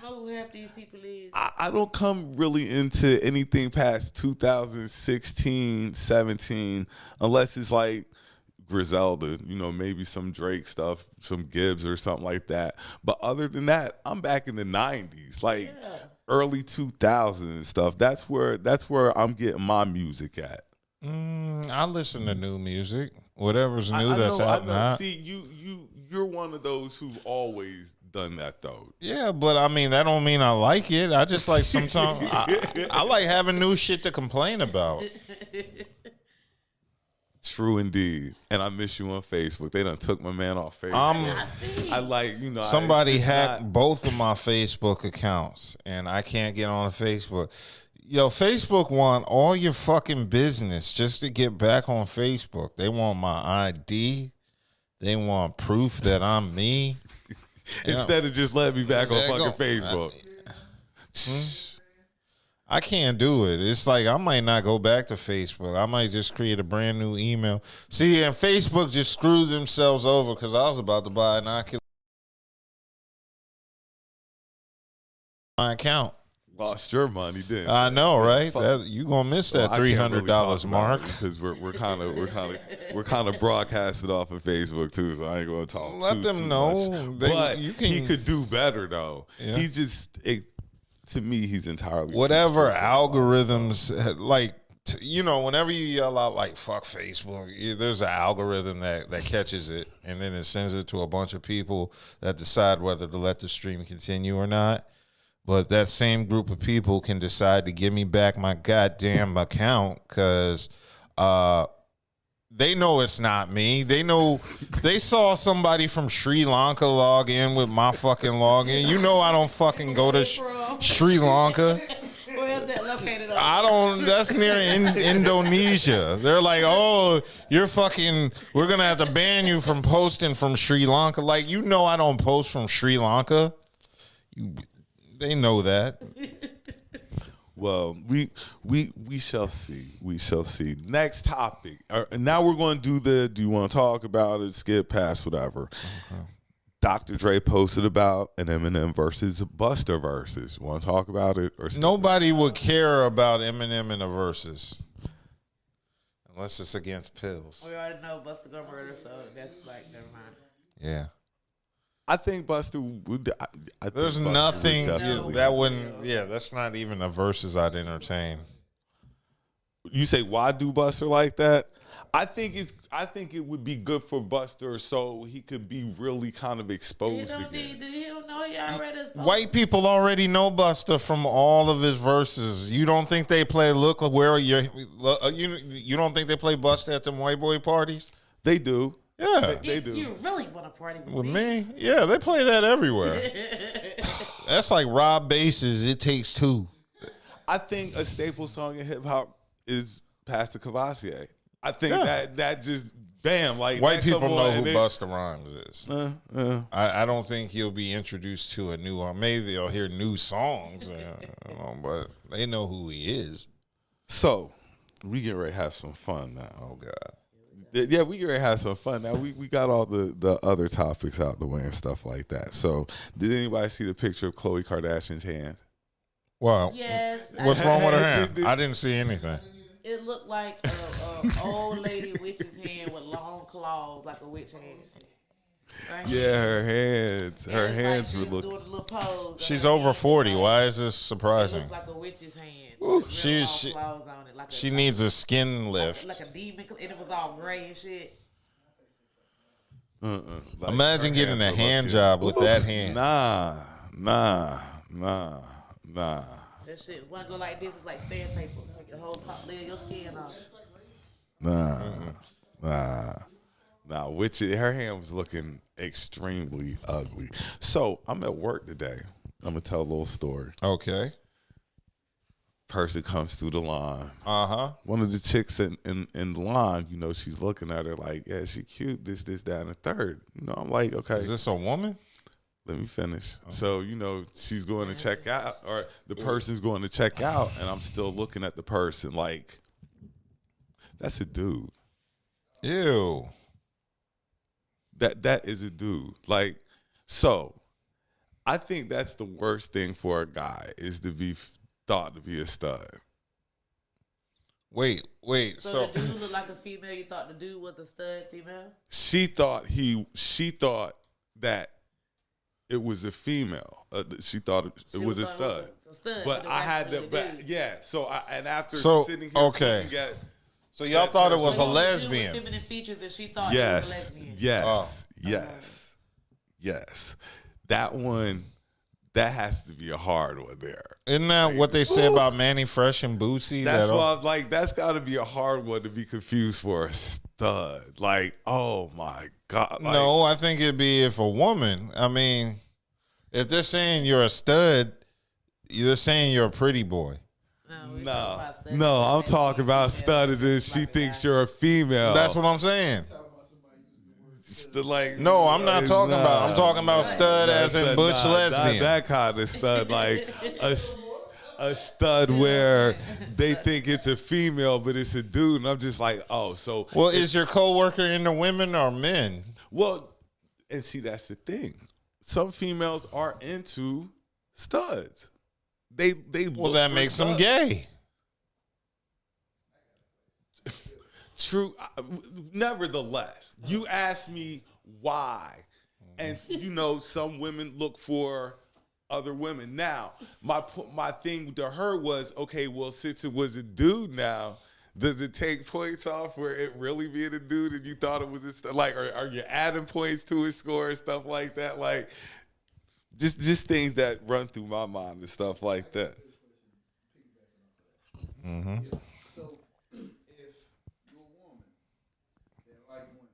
know who half these people is. I don't come really into anything past 2016, 17, unless it's like Griselda, maybe some Drake stuff, some Gibbs or something like that. But other than that, I'm back in the 90s, like early 2000s and stuff. That's where I'm getting my music at. I listen to new music. Whatever's new that's out now. See, you're one of those who've always done that though. Yeah, but I mean that don't mean I like it. I just like sometimes I like having new shit to complain about. True indeed. And I miss you on Facebook. They done took my man off Facebook. I like, somebody hacked both of my Facebook accounts and I can't get on Facebook. Yo, Facebook want all your fucking business just to get back on Facebook. They want my ID. They want proof that I'm me. Instead of just letting me back on fucking Facebook. I can't do it. It's like I might not go back to Facebook. I might just create a brand new email. See, and Facebook just screwed themselves over because I was about to buy an Oculus my account. Lost your money, didn't you? I know, right? You gonna miss that $300 mark because we're kind of broadcasted off of Facebook too. So I ain't gonna talk. Let them know. But he could do better though. Yeah. He just to me, he's entirely whatever algorithms like. Whenever you yell out like "fuck Facebook," there's an algorithm that catches it, and then it sends it to a bunch of people that decide whether to let the stream continue or not. But that same group of people can decide to give me back my goddamn account because they know it's not me. They know they saw somebody from Sri Lanka log in with my fucking login. I don't fucking go to Sri Lanka. Where is that located? I don't. That's near Indonesia. They're like, oh, you're fucking. We're gonna have to ban you from posting from Sri Lanka. Like, I don't post from Sri Lanka. They know that. Well, we shall see. We shall see. Next topic. Now we're going to do you want to talk about it, skip past, whatever. Okay. Dr. Dre posted about an Eminem versus Busta versus. Want to talk about it? Or nobody would care about Eminem in a versus. Unless it's against pills. We already know Busta gonna murder, so that's like, never mind. Yeah. I think Busta would. There's nothing that wouldn't. Yeah, that's not even a versus I'd entertain. You say why do Busta like that? I think it would be good for Busta so he could be really kind of exposed again. You don't know he already is. White people already know Busta from all of his verses. You don't think they play "Look Where You're"? You don't think they play Busta at them white boy parties? They do. Yeah, they do. You really want to party with me? Yeah, they play that everywhere. That's like Rob Bass's "It Takes Two." I think a staple song in hip hop is "Pastor Cavassier." I think that just bam, like white that people come know on, who and it- Busta Rhymes is. I don't think he'll be introduced to a new. Maybe they'll hear new songs, but they know who he is. So we get ready to have some fun now. Oh God. Yeah, we get ready to have some fun now. We got all the other topics out the way and stuff like that. So did anybody see the picture of Khloe Kardashian's hand? Well, Yes. what's wrong with her hand? I didn't see anything. It looked like a old lady witch's hand with long claws, like a witch hand. Right Yeah, here. her hands. Her And it's hands like would she's look. doing a little pose. She's Her over hand 40. like- Why is this It surprising? looked like a witch's hand. She- She she- claws on it, like She a, needs a skin lift. like a demon, and it was all gray and shit. Like, Imagine her getting hands a look hand like job with that hand. Nah. That shit, wanna go like this, it's like sandpaper. Like the whole top layer of your skin off. Nah. Which her hand was looking extremely ugly. So I'm at work today. I'm gonna tell a little story. Okay. Person comes through the line. Uh-huh. One of the chicks in the line, you know, she's looking at her like, yeah, she cute, this, that, and the third. You know, I'm like, okay. Is this a woman? Let me finish. So, you know, she's going to check out, or the person's going to check out, and I'm still looking at the person like, that's a dude. Ew. That is a dude. Like, so I think that's the worst thing for a guy is to be thought to be a stud. Wait. So the dude looked like a female. You thought the dude was a stud female? She thought that it was a female. She thought it was a stud. But I had to, yeah. So after sitting here, okay. looking at, So y'all thought it was a lesbian. Feminine features that she thought it was a lesbian. Yes. That one, that has to be a hard one there. Isn't that what they say about Manny Fresh and Bootsy? That's why I'm like, that's got to be a hard one to be confused for a stud. Like, oh my God. Like, no, I think it'd be if a woman. I mean, if they're saying you're a stud, they're saying you're a pretty boy. No, I'm talking about stud as if she thinks you're a female. That's what I'm saying. Like, no, I'm not talking about. I'm talking about stud as in butch lesbian. That kind of stud, like a stud where they think it's a female, but it's a dude, and I'm just like, oh, so. Well, is your coworker into women or men? Well, and see, that's the thing. Some females are into studs. They Well, that makes them gay. True. Nevertheless, you asked me why, and you know some women look for other women. Now, my thing to her was, okay, well, since it was a dude now, does it take points off where it really being a dude and you thought it was like, are you adding points to his score and stuff like that? Like, just things that run through my mind and stuff like that. Mm-hmm. So, if you're a woman that like women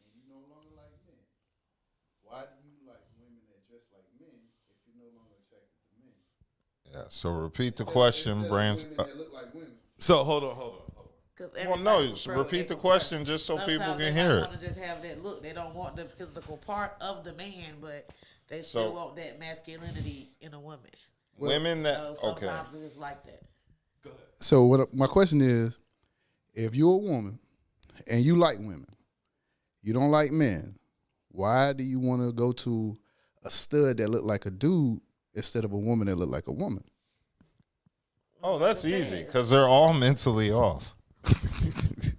and you no longer like men, why do you like women that dress like men if you're no longer attracted to men? Yeah. So repeat the question, Branson. Women that look like women. So hold on. Well, no, repeat the question just so people can hear it. They want to just have that look. They don't want the physical part of the man, but they still want that masculinity in a woman. Women that So okay. sometimes it's like that. So my question is, if you're a woman and you like women, you don't like men, why do you want to go to a stud that look like a dude instead of a woman that look like a woman? Oh, that's easy because they're all mentally off.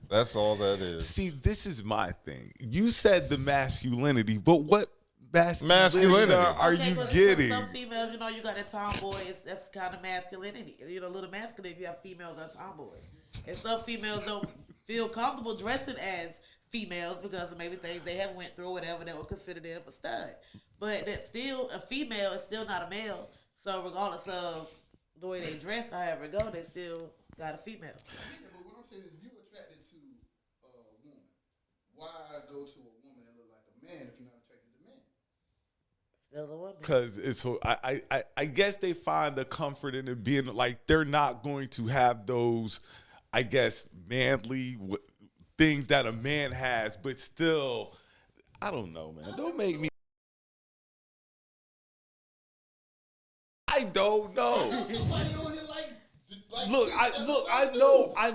That's all that is. See, this is my thing. You said the masculinity, but what masculinity are Okay, you but getting? Some females, you know, you got that tomboy. That's kind of masculinity. You know, a little masculine if you have females that are tomboys. And some females don't feel comfortable dressing as females because of maybe things they have went through or whatever that would consider them a stud. But that's still a female is still not a male. So regardless of the way they dress, however it go, they still got a female. Yeah, but what I'm saying is, if you're attracted to a woman, why go to a woman that look like a man if you're not attracted to men? Still a woman. Because it's so I guess they find the comfort in it being like they're not going to have those, I guess, manly things that a man has, but still, I don't know, man. Don't make me. I don't know. Look, I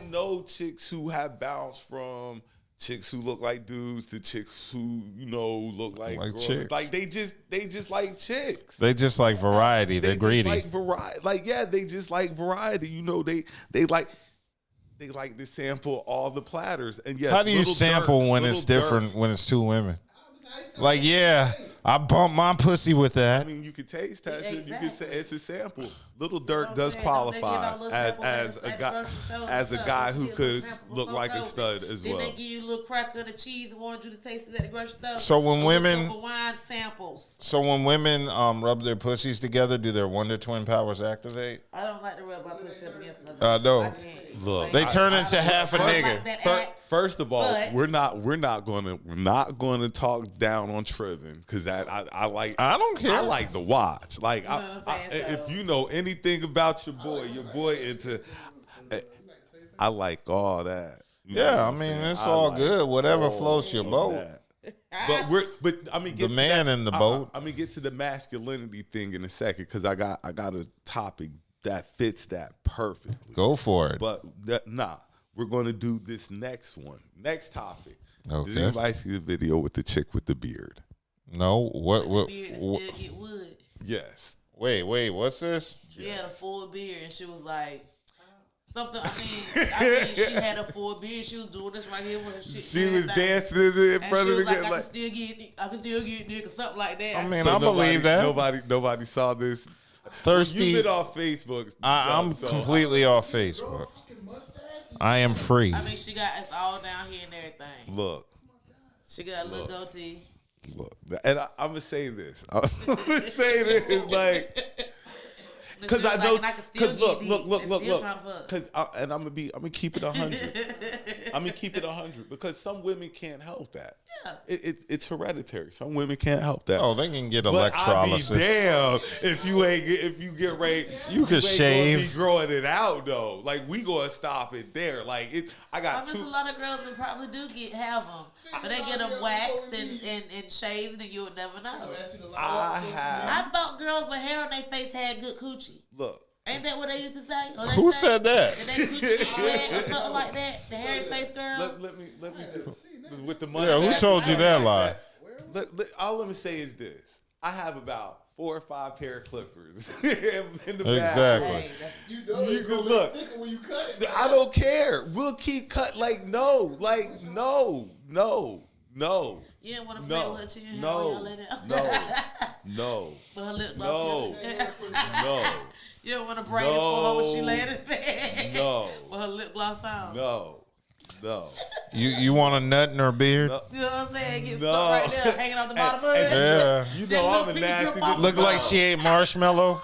know chicks who have bounced from chicks who look like dudes to chicks who, look like girls. chicks. Like they just like chicks. They just like variety. They're greedy. Just like variety. Like, yeah, they just like variety. They like to sample all the platters. And yes, How do you sample when it's different when it's two women? Like, yeah, I bumped my pussy with that. I mean, you can taste test it. You can say Exactly. it's a sample. Little Dirk does qualify as a guy who could look like a stud as well. Then they give you a little cracker of the cheese and wanted you to taste it at the grocery store. So when A women- little cup of wine samples. So when women rub their pussies together, do their Wonder Twin powers activate? I don't like to rub my pussy up against another. No. I can't. Look, They turn into half a I nigga. like that act, First of all, but- we're not going to talk down on Trivin because I like. I don't care. I like to watch. Like, know what I'm saying? if you know anything about your boy into. I like all that. You know Yeah, what I I'm mean, saying? it's I all like good. Whatever all floats your of boat. that. But I mean, The man in the boat. I'm gonna get to the masculinity thing in a second because I got a topic that fits that perfectly. Go for it. But we're going to do this next one. Next topic. Okay. Did anybody see the video with the chick with the beard? No, what? Beard and still get wood. Yes. Wait, what's this? She had a full beard and she was like something. I mean, she had a full beard. She was doing this right here with her shit. She was down. dancing in And front she of was the like, guy. I can still get dick or something like that. I mean, So I believe that. Nobody saw this. Thirsty. You've been off Facebook. I'm so- completely off Facebook. I am free. I mean, she got it's all down here and everything. Look. She got a little goatee. Look, and I'm gonna say this. I'm gonna say this, like, because I know, And I can still because get deep look, and still trying to fuck. because and I'm gonna keep it 100. I'm gonna keep it 100 because some women can't help that. Yeah. It's hereditary. Some women can't help that. Oh, they can get But electrolysis. I be damn if you get ready, You could ain't shave. Gonna be growing it out though. Like we gonna stop it there. Like I I got mean, two. a lot of girls that probably do have them, but they get them waxed and shaved, and you would never know. I thought girls with hair on their face had good coochie. Look. Ain't that what they used to say? Or they Who say said that? that they coochie get wet or something like that? The hairy face girls. Let me just with the money. Yeah, who told you that lie? All let me say is this: I have about 4 or 5 pair of clippers in the bag. Exactly. Hey, that's, You can look. I don't care. We'll keep cut. Like no. you didn't want to play with her chin hair while y'all let it No. But her lip No. gloss. No. You don't want to braid it for her when she laying in bed. No. With her lip gloss on. No. You want a nut in her beard? No. You know what I'm saying? Get No. stuck right there, hanging off the bottom of it. Yeah. You That know I'm a little nasty. pinky drip Look like she ate marshmallow,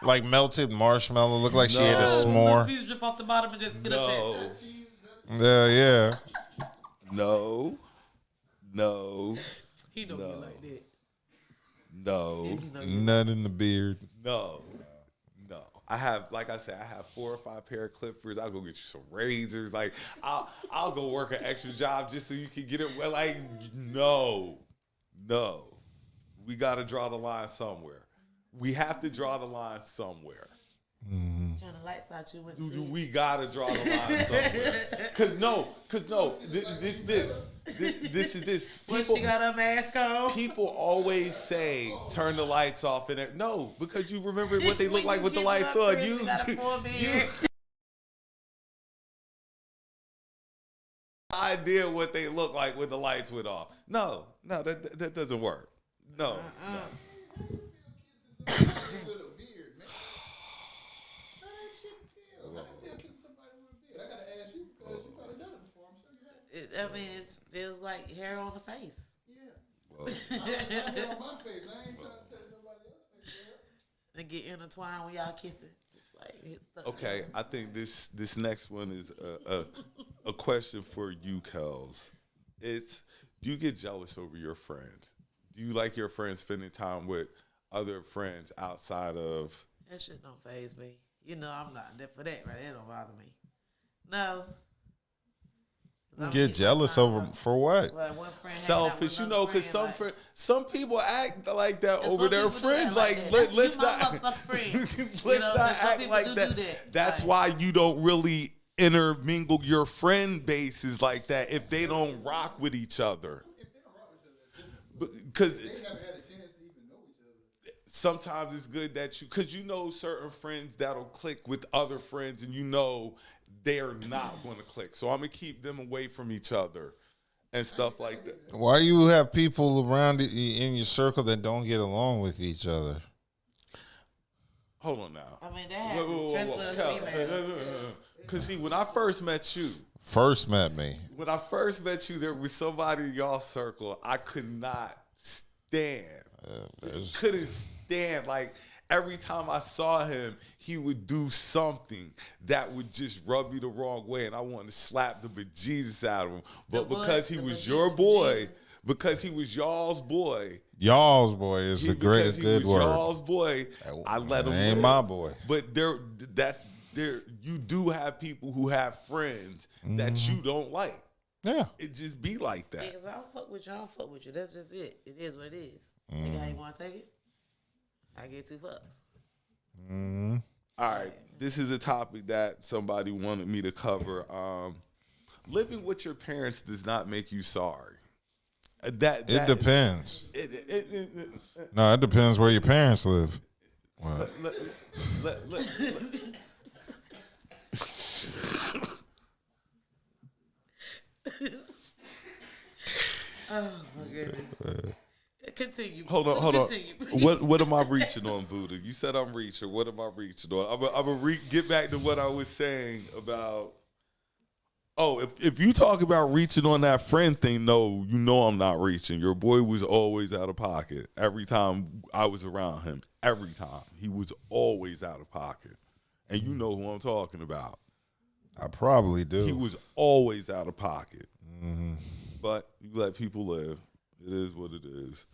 like melted marshmallow. Look like she ate a No. s'more. Piece drip off the bottom and just get a chance. Yeah. No. He don't get like that. No. Nut in the beard. No. I have, like I said, I have 4 or 5 pair of clippers. I'll go get you some razors. Like I'll go work an extra job just so you can get it. Well, like no. We got to draw the line somewhere. We have to draw the line somewhere. Turn the lights out, you wouldn't see. We gotta draw the line somewhere. Cause no. This is this. When she got her mask on. People always say turn the lights off and no, because you remember what they look like with the lights on. You got a full beard. idea what they look like with the lights went off. No, that doesn't work. No. I mean, it feels like hair on the face. And get intertwined when y'all kissing. Just like hit stuff. Okay, I think this next one is a question for you, Kels. It's, do you get jealous over your friends? Do you like your friends spending time with other friends outside of? That shit don't faze me. You know I'm not there for that, right? It don't bother me. No. Get jealous over for what? Like one friend Selfish, you know, because some people act like that over some their people do friends. that Like, that. let's You my not motherfucking friend. let's not some act people like do that. do that. That's Like, why you don't really intermingle your friend bases like that if they don't rock with each other. Because sometimes it's good that because you know certain friends that'll click with other friends, and you know they're not going to click. So I'm gonna keep them away from each other and stuff like that. Why you have people around in your circle that don't get along with each other? Hold on now. I mean, that happens. Stressful females. Because see, when I first met you, there was somebody in y'all circle I could not stand. Couldn't stand. Like, every time I saw him, he would do something that would just rub me the wrong way, and I wanted to slap the bejesus out of him. But because he was your boy, because he was y'all's boy, is a great good word. Y'all's boy, I let him. Ain't live. my boy. But you do have people who have friends that you don't like. Yeah, it just be like that. Because I don't fuck with you. I don't fuck with you. That's just it. It is what it is. Nigga, how you want to take it? I get 2 fucks. All right, this is a topic that somebody wanted me to cover. Living with your parents does not make you sorry. It depends. No, it depends where your parents live. Oh my goodness. Continue. Hold on. Continue. What am I reaching on, Buddha? You said I'm reaching. What am I reaching on? I'm gonna get back to what I was saying about. Oh, if you talk about reaching on that friend thing, no, you know I'm not reaching. Your boy was always out of pocket every time I was around him. Every time he was always out of pocket, and you know who I'm talking about. I probably do. He was always out of pocket, but you let people live. It is what it is.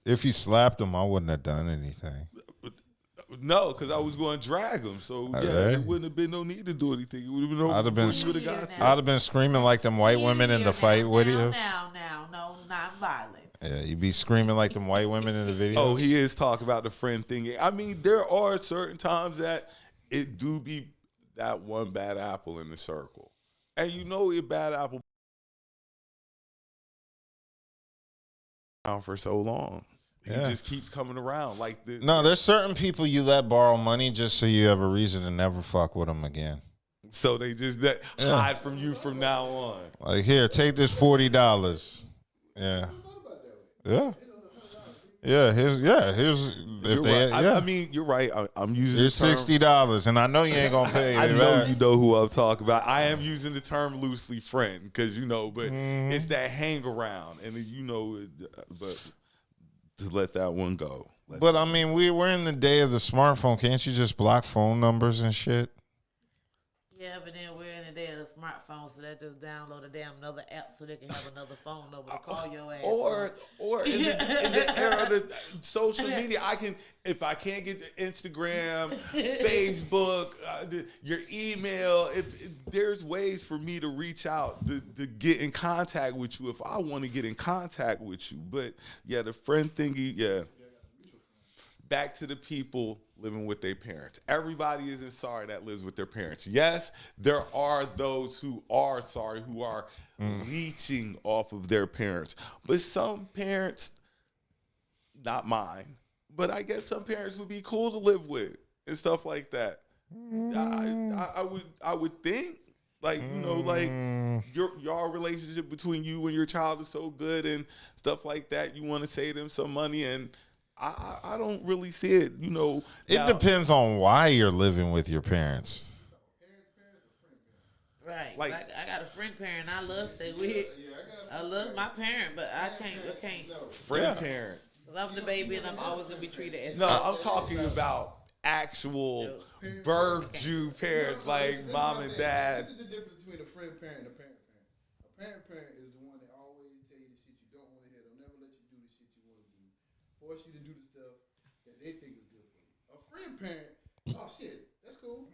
If you slapped him, I wouldn't have done anything. No, because I was going to drag him. So yeah, there wouldn't have been no need to do anything. It would have been no. I'd have been screaming like them white women in the fight video. No, not violence. Yeah, you be screaming like them white women in the video. Oh, he is talking about the friend thing. I mean, there are certain times that it do be that one bad apple in the circle, and you know a bad apple for so long. He just keeps coming around like this. No, there's certain people you let borrow money just so you have a reason to never fuck with them again. So they just hide from you from now on. Like, here, take this $40. Yeah. Yeah. Yeah, here's if they right. yeah. I mean, you're right. I'm using here's $60, and I know you ain't gonna pay. I know you know who I'm talking about. I am using the term loosely friend because but it's that hang around, and but to let that one go. But I mean, we're in the day of the smartphone. Can't you just block phone numbers and shit? Yeah, but then we're in the day of the smartphone, so that just download a damn another app so they can have another phone number to call your ass. Or in the era of the social media, if I can't get the Instagram, Facebook, your email, if there's ways for me to reach out to get in contact with you if I want to get in contact with you. But yeah, the friend thingy, yeah. Back to the people living with their parents. Everybody isn't sorry that lives with their parents. Yes, there are those who are sorry, who are leeching off of their parents. But some parents, not mine, but I guess some parents would be cool to live with and stuff like that. I would think, like, like your relationship between you and your child is so good and stuff like that. You want to save them some money, and I don't really see it, It depends on why you're living with your parents. Right. Like, I got a friend parent I love to stay with. I love my parent, but I can't. Friend parent. I'm the baby, and I'm always going to be treated as No, I'm talking about actual birth Jew parents, like mom and dad. This is the difference between a friend parent and a parent parent. A parent parent is the one that always tell you the shit you don't want to hear. They'll never let you do the shit you want to do. Force you to do the stuff that they think is good for you. A friend parent, oh shit, that's cool.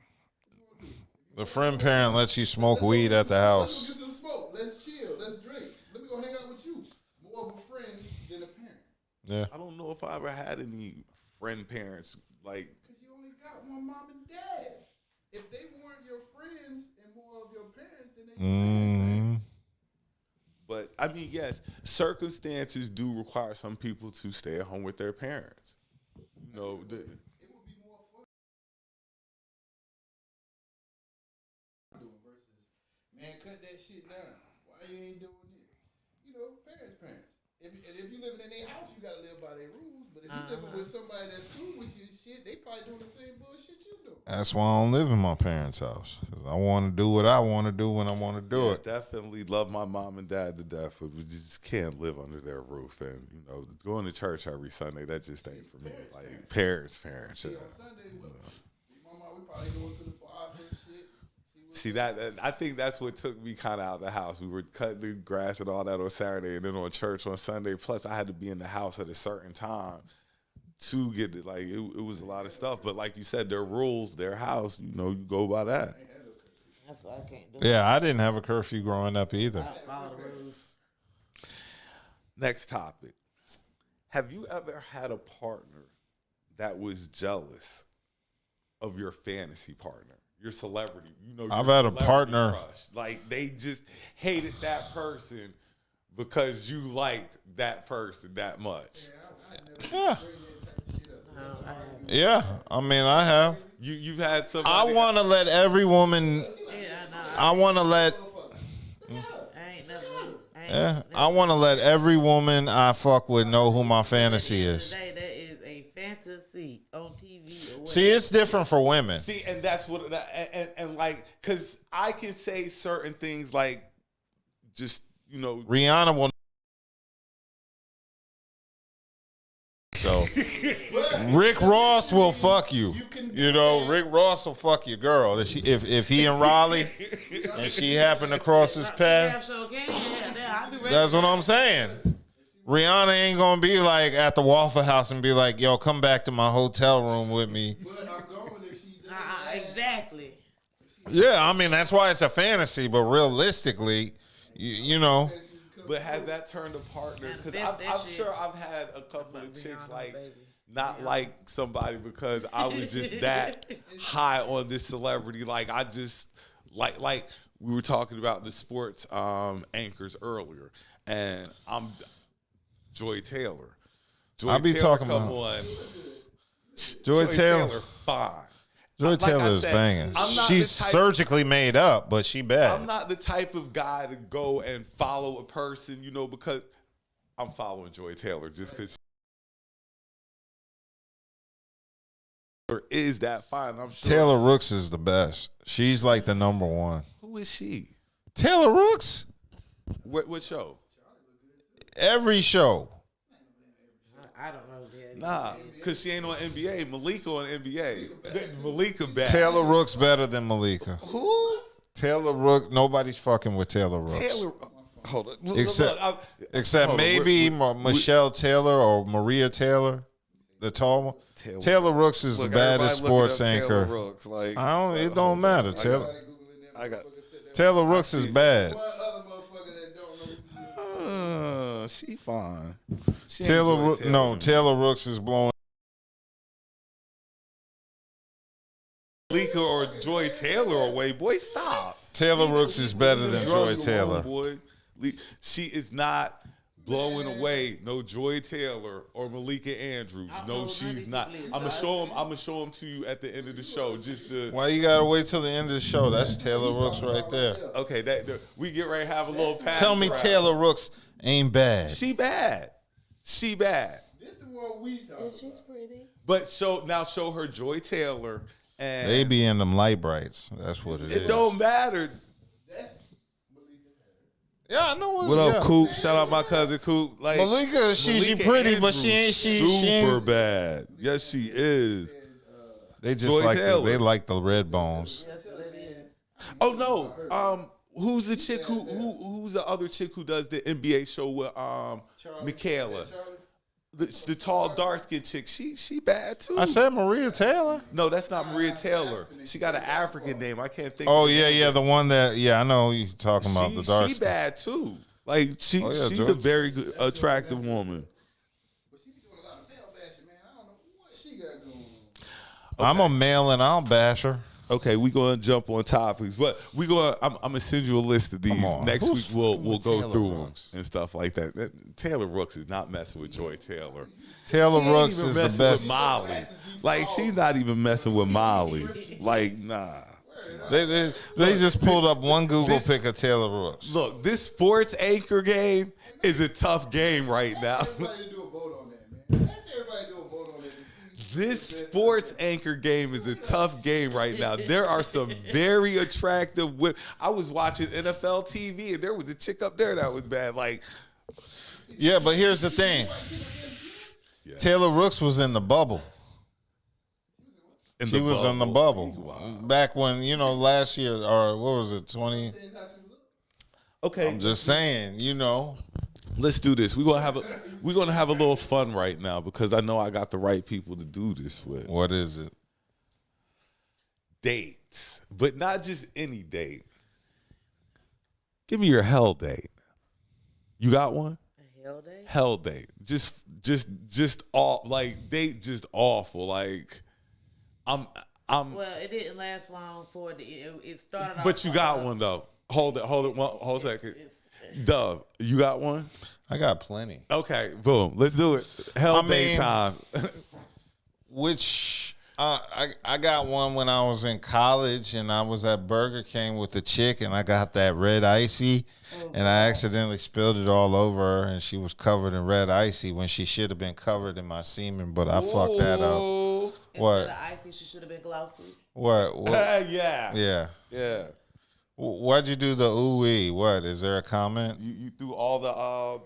The friend parent lets you smoke weed at the Let's house. go get some smoke. Let's chill. Let's drink. Let me go hang out with you. More of a friend than a parent. Yeah. I don't know if I ever had any friend parents like. Because you only got one mom and dad. If they weren't your friends and more of your parents, then they your parents. But I mean, yes, circumstances do require some people to stay at home with their parents. You know, It would be more fun doing versus, man, cut that shit down. Why you ain't doing it? You know, parents. If you living in their house, you gotta live by their rules. But if you living with somebody that's cool with you and shit, they probably doing the same bullshit you do. That's why I don't live in my parents' house. 'Cause I want to do what I want to do when I want to do it. definitely love my mom and dad to death, but we just can't live under their roof. And you know, going to church every Sunday, that just ain't for me. Like parents. See, Yeah. on Sunday, mama, we probably going to the bar, some shit. See that I think that's what took me kind of out of the house. We were cutting the grass and all that on Saturday, and then on church on Sunday. Plus, I had to be in the house at a certain time to get it. Like it was a lot of stuff. But like you said, their rules, their house. You know, you go by that. That's why I can't do. Yeah, I didn't have a curfew growing up either. I follow the rules. Next topic: have you ever had a partner that was jealous of your fantasy partner? Your celebrity, you know. I've your had a celebrity partner- crush. Like they just hated that person because you liked that person that much. Yeah. Yeah, I mean, I have. You've had I somebody. want to let every woman. I want to let. I ain't never. Yeah, I want to let every woman I fuck with know who my fantasy is. Today, that is a fantasy on TV. Or See, it's different for women. See, and that's what, and like, cause I can say certain things like, just you know, Rihanna will. So Rick Ross will fuck you. You know, Rick Ross will fuck your girl. If he in Raleigh and she happened to cross his path, that's what I'm saying. Rihanna ain't gonna be like at the Waffle House and be like, "Yo, come back to my hotel room with me." But I'm going if she does. Exactly. Yeah, I mean that's why it's a fantasy, but realistically, you know. But has that turned a partner? Because I'm sure I've had a couple of chicks like not like somebody because I was just that high on this celebrity. Like I just like we were talking about the sports anchors earlier, and I'm Joy Taylor. I'll be talking about Joy Taylor. Fine. Joy Taylor is banging. She's surgically made up, but she bad. I'm not the type of guy to go and follow a person, you know, because I'm following Joy Taylor just because is that fine. I'm sure. Taylor Rooks is the best. She's like the number one. Who is she? Taylor Rooks? What show? Every show. I don't know. Nah, because she ain't on NBA. Malika on NBA. Malika bad. Taylor Rooks better than Malika. Who? Taylor Rooks. Nobody's fucking with Taylor Rooks. Taylor. Hold on. Except maybe Michelle Taylor or Maria Taylor, the tall one. Taylor Rooks is the baddest sports anchor. Rooks, like, It don't matter. Taylor Rooks is bad. One other motherfucker that don't know. She fine. Taylor Rooks is blowing. Malika or Joy Taylor away, boy. Stop. Taylor Rooks is better than Joy Drugs Taylor. alone, boy. She is not blowing away no Joy Taylor or Malika Andrews. No, she's not. I'm gonna show them to you at the end of the show. Just to. Why you gotta wait till the end of the show? That's Taylor Rooks right there. Okay, we get ready to have a little pass. Tell me around. Taylor Rooks ain't bad. She bad. She bad. This is what we talk about. She's pretty. But show her Joy Taylor and They be in them light brights. That's what it is. it don't matter. That's Malika. Yeah, I know What up, Coop? Shout out my cousin Coop. Like Malika, she pretty, but she ain't super bad. Yes, she is. They just Joy Taylor. they like the red bones. Oh no. Who's the chick who's the other chick who does the NBA show with Michaela? the tall, dark skinned chick. She bad too. I said Maria Taylor. No, that's not Maria Taylor. She got an African name. I can't think. Oh of yeah, the one that I know who you're talking about, the dark. She bad too. Like she's George. a very good, attractive woman. But she be doing a lot of male bashing, man. I don't know what she got going on. I'm a male and I'll bash her. Okay, we're gonna jump on topics, but I'm gonna send you a list of these on. next Who's week. We'll fucking with go Taylor through Rooks? them and stuff like that. Taylor Rooks is not messing with Joy Taylor. Taylor She ain't Rooks even is the messing best. with Molly. Like she's not even messing with Molly. Like nah. They just pulled up one Google pic of Taylor Rooks. Look, this sports anchor game is a tough game right now. Everybody do a vote on that, man. Let's everybody do a vote on that. This sports anchor game is a tough game right now. There are some very attractive women. I was watching NFL TV and there was a chick up there that was bad. Like, Yeah, but here's the thing. Taylor Rooks was in the bubble. She was in the bubble. Wow. Back when, last year, or what was it, 20? Okay, I'm just saying, let's do this. We're gonna have a little fun right now because I know I got the right people to do this with. What is it? Dates, but not just any date. Give me your hell date. You got one? A hell day? Hell date. Just all like date just awful. Like I'm Well, it didn't last long for it started off. but you got one though. Hold it, hold a second. Dove, you got one? I got plenty. Okay, boom. Let's do it. Hell I day mean- time. Which I got one when I was in college and I was at Burger King with the chick and I got that red icy and I accidentally spilled it all over her and she was covered in red icy when she should have been covered in my semen, but I fucked that up. Ooh. What? Instead of icy, she should have been glossy. What? Yeah. Yeah. Why'd you do the ooh-wee? What? Is there a comment? You threw all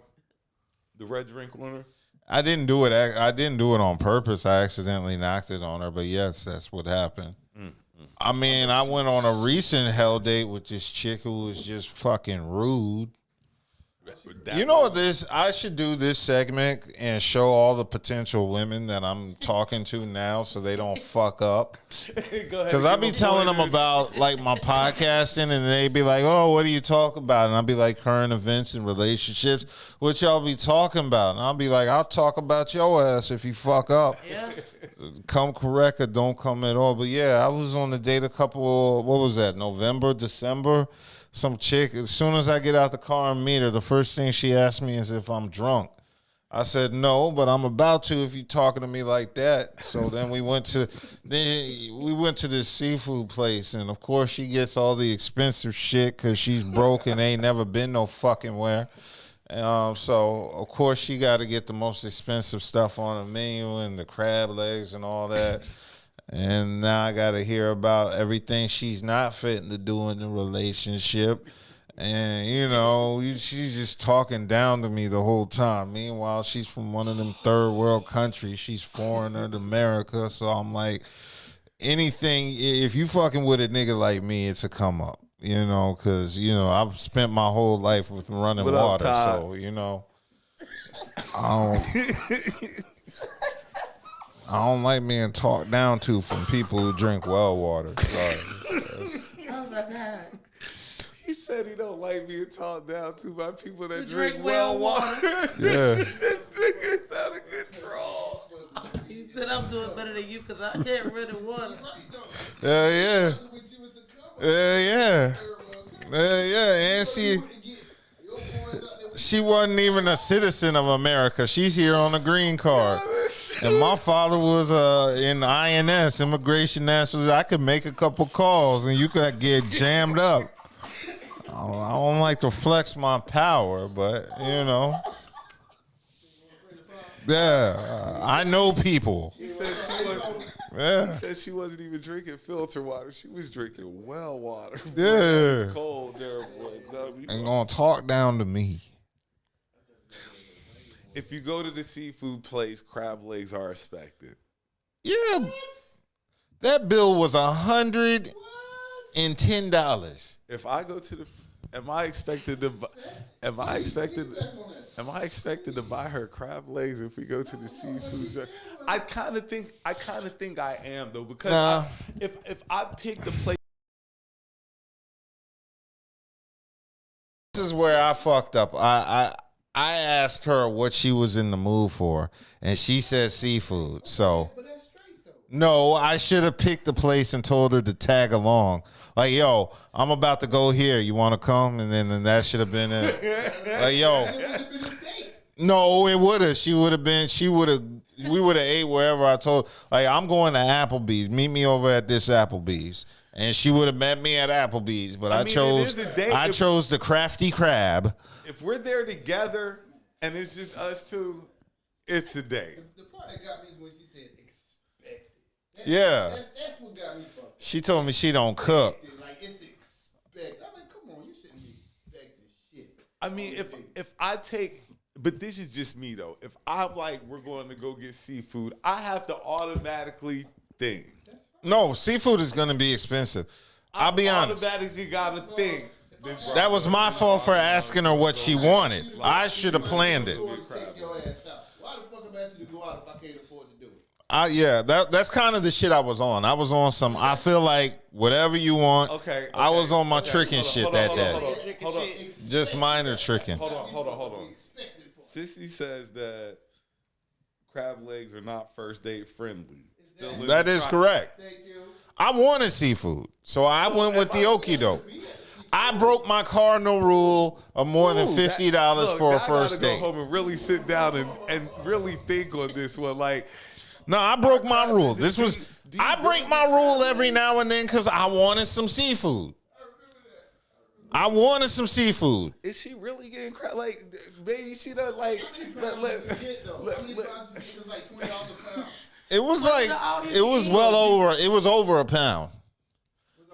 the red drink on her? I didn't do it. I didn't do it on purpose. I accidentally knocked it on her. But yes, that's what happened. I mean, I went on a recent hell date with this chick who was just fucking rude. You know what I should do this segment and show all the potential women that I'm talking to now so they don't fuck up. Because I be telling them about like my podcasting and they be like, oh, what do you talk about? And I'll be like current events and relationships. What y'all be talking about? And I'll be like, I'll talk about your ass if you fuck up. Yeah. Come correct or don't come at all. But yeah, I was on a date what was that, November, December? Some chick, as soon as I get out the car and meet her, the first thing she asked me is if I'm drunk. I said no, but I'm about to if you're talking to me like that. So then we went to this seafood place, and of course she gets all the expensive shit because she's broke and ain't never been no fucking where. So of course she got to get the most expensive stuff on the menu and the crab legs and all that. And now I got to hear about everything she's not fitting to do in the relationship. And, she's just talking down to me the whole time. Meanwhile, she's from one of them third world countries. She's foreigner to America. So I'm like, anything, if you fucking with a nigga like me, it's a come up, because, I've spent my whole life with running What up, water. Todd? So, I don't like being talked down to from people who drink well water. Sorry. Oh my God. He said he don't like being talked down to by people that You drink well water. Yeah. It's not a good draw. He said I'm doing better than you because I can't run in water. Yeah. And she wasn't even a citizen of America. She's here on a green card. And my father was in INS, Immigration National. I could make a couple calls and you could get jammed up. I don't like to flex my power, but, Yeah, I know people. He said she wasn't even drinking filter water. She was drinking well water. Yeah. It's cold there, boy. Ain't gonna talk down to me. If you go to the seafood place, crab legs are expected. Yeah. That bill was $110. If I go to the Am I expected to? Am I expected? Am I expected to buy her crab legs if we go to the seafood joint? I kind of think I am though, because if I pick the place. This is where I fucked up. I asked her what she was in the mood for, and she said seafood. So, no, I should have picked the place and told her to tag along. Like, yo, I'm about to go here. You want to come? And then that should have been it. Like, yo, no, it would have. She would have been. We would have ate wherever I told. Like, I'm going to Applebee's. Meet me over at this Applebee's. And she would have met me at Applebee's, but I chose the crafty crab. If we're there together and it's just us two, it's a day. The part that got me is when she said expected. That's what got me fucked up. She told me she don't cook. Like, it's expected. I'm like, come on, you shouldn't be expecting shit. I mean, if I take, but this is just me though. If I'm like, we're going to go get seafood, I have to automatically think. No, seafood is going to be expensive. I'll be honest. Automatically got to think. That was my fault for asking her what she wanted. I should have planned it. Take your ass out. Why the fuck am I asking you to go out if I can't afford to do it? Yeah, that's kind of the shit I was on. I was on some, I feel like whatever you want. Okay. I was on my tricking shit that day. Hold on. Just minor tricking. Hold on. Sissy says that crab legs are not first date friendly. That is correct. Thank you. I wanted seafood, so I went with the okie doke. I broke my cardinal rule of more than $50 for a first date. I gotta go home and really sit down and really think on this one. Like, no, I broke my rule. I break my rule every now and then because I wanted some seafood. I wanted some seafood. Is she really getting crap? Like, maybe she doesn't like. How many pounds is like $20 a pound? It was like, it was over a pound.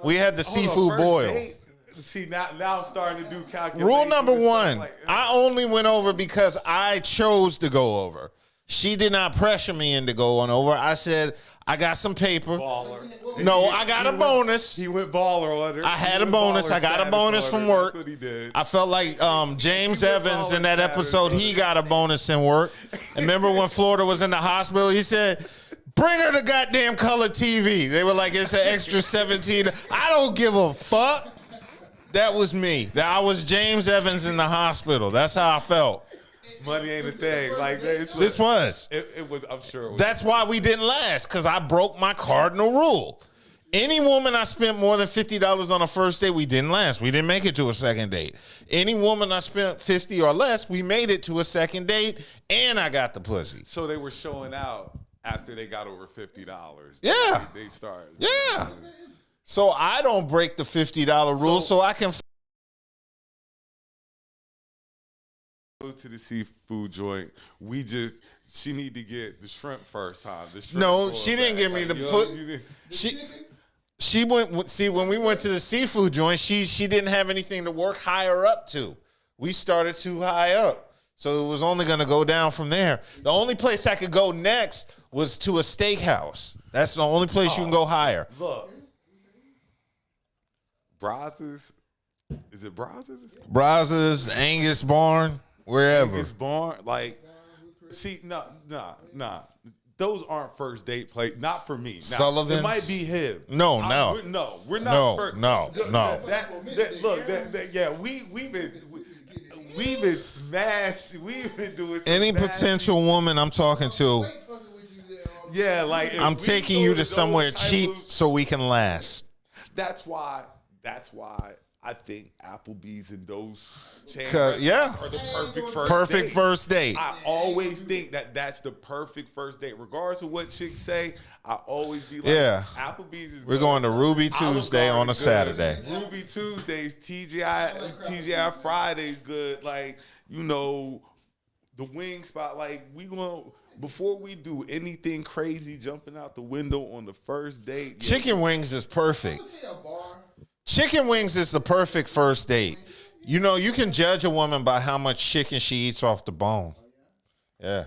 We had the seafood boil. Date? See, now I'm starting to do calculations. Rule number one, I only went over because I chose to go over. She did not pressure me into going over. I said, I got some paper. Baller. No, I got a bonus. He went baller on her. I had a bonus. I got a bonus from work. That's what he did. I felt like James Evans in that episode, he got a bonus in work. And remember when Florida was in the hospital, he said, bring her the goddamn color TV. They were like, it's an extra 17. I don't give a fuck. That was me. I was James Evans in the hospital. That's how I felt. Money ain't a thing. Like this was. It was. I'm sure. It was. That's why we didn't last, because I broke my cardinal rule. Any woman I spent more than $50 on a first date, we didn't last. We didn't make it to a second date. Any woman I spent 50 or less, we made it to a second date, and I got the pussy. So they were showing out after they got over $50. Yeah. They started. Yeah. So I don't break the $50 rule, so I can go to the seafood joint. She need to get the shrimp first time. No, she didn't give me the put. She went. See, when we went to the seafood joint, she didn't have anything to work higher up to. We started too high up, so it was only going to go down from there. The only place I could go next was to a steakhouse. That's the only place you can go higher. Look, Brazos. Is it Brazos? Brazos, Angus Barn, wherever. Angus Barn, like, see, nah. Those aren't first date play. Not for me. Now, Sullivan's. It might be him. No. We're not. No. Yeah, we've been smashed. We've been doing Any potential woman I'm talking to. Yeah, like I'm taking you to somewhere cheap so we can last. That's why I think Applebee's and those chain yeah, are the perfect first date. I always think that's the perfect first date. Regardless of what chicks say, I always be like, yeah. Applebee's is We're good. going to Ruby Tuesday on a Saturday. Ruby Tuesdays, TGI Fridays good. Like, you know, the wing spot. Like, we going to, before we do anything crazy, jumping out the window on the first date. Chicken wings is perfect. Chicken wings is the perfect first date. You know, you can judge a woman by how much chicken she eats off the bone. Yeah.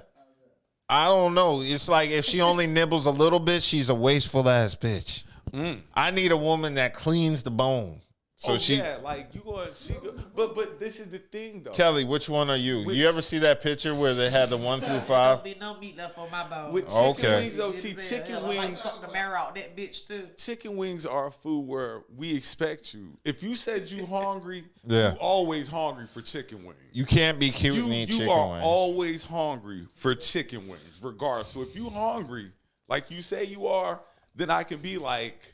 I don't know. It's like if she only nibbles a little bit, she's a wasteful ass bitch. I need a woman that cleans the bone. So like you going, but this is the thing though. Kelly, which one are you? You ever see that picture where they had the 1 through 5? There'll be no meat left on my bone. With chicken Okay. wings though, see chicken wings. Like something to marrow out that bitch too. Chicken wings are a food where we expect you. If you said you hungry, Yeah. you always hungry for chicken wings. You can't be cute and eat chicken You are wings. always hungry for chicken wings, regardless. So if you hungry, like you say you are, then I can be like,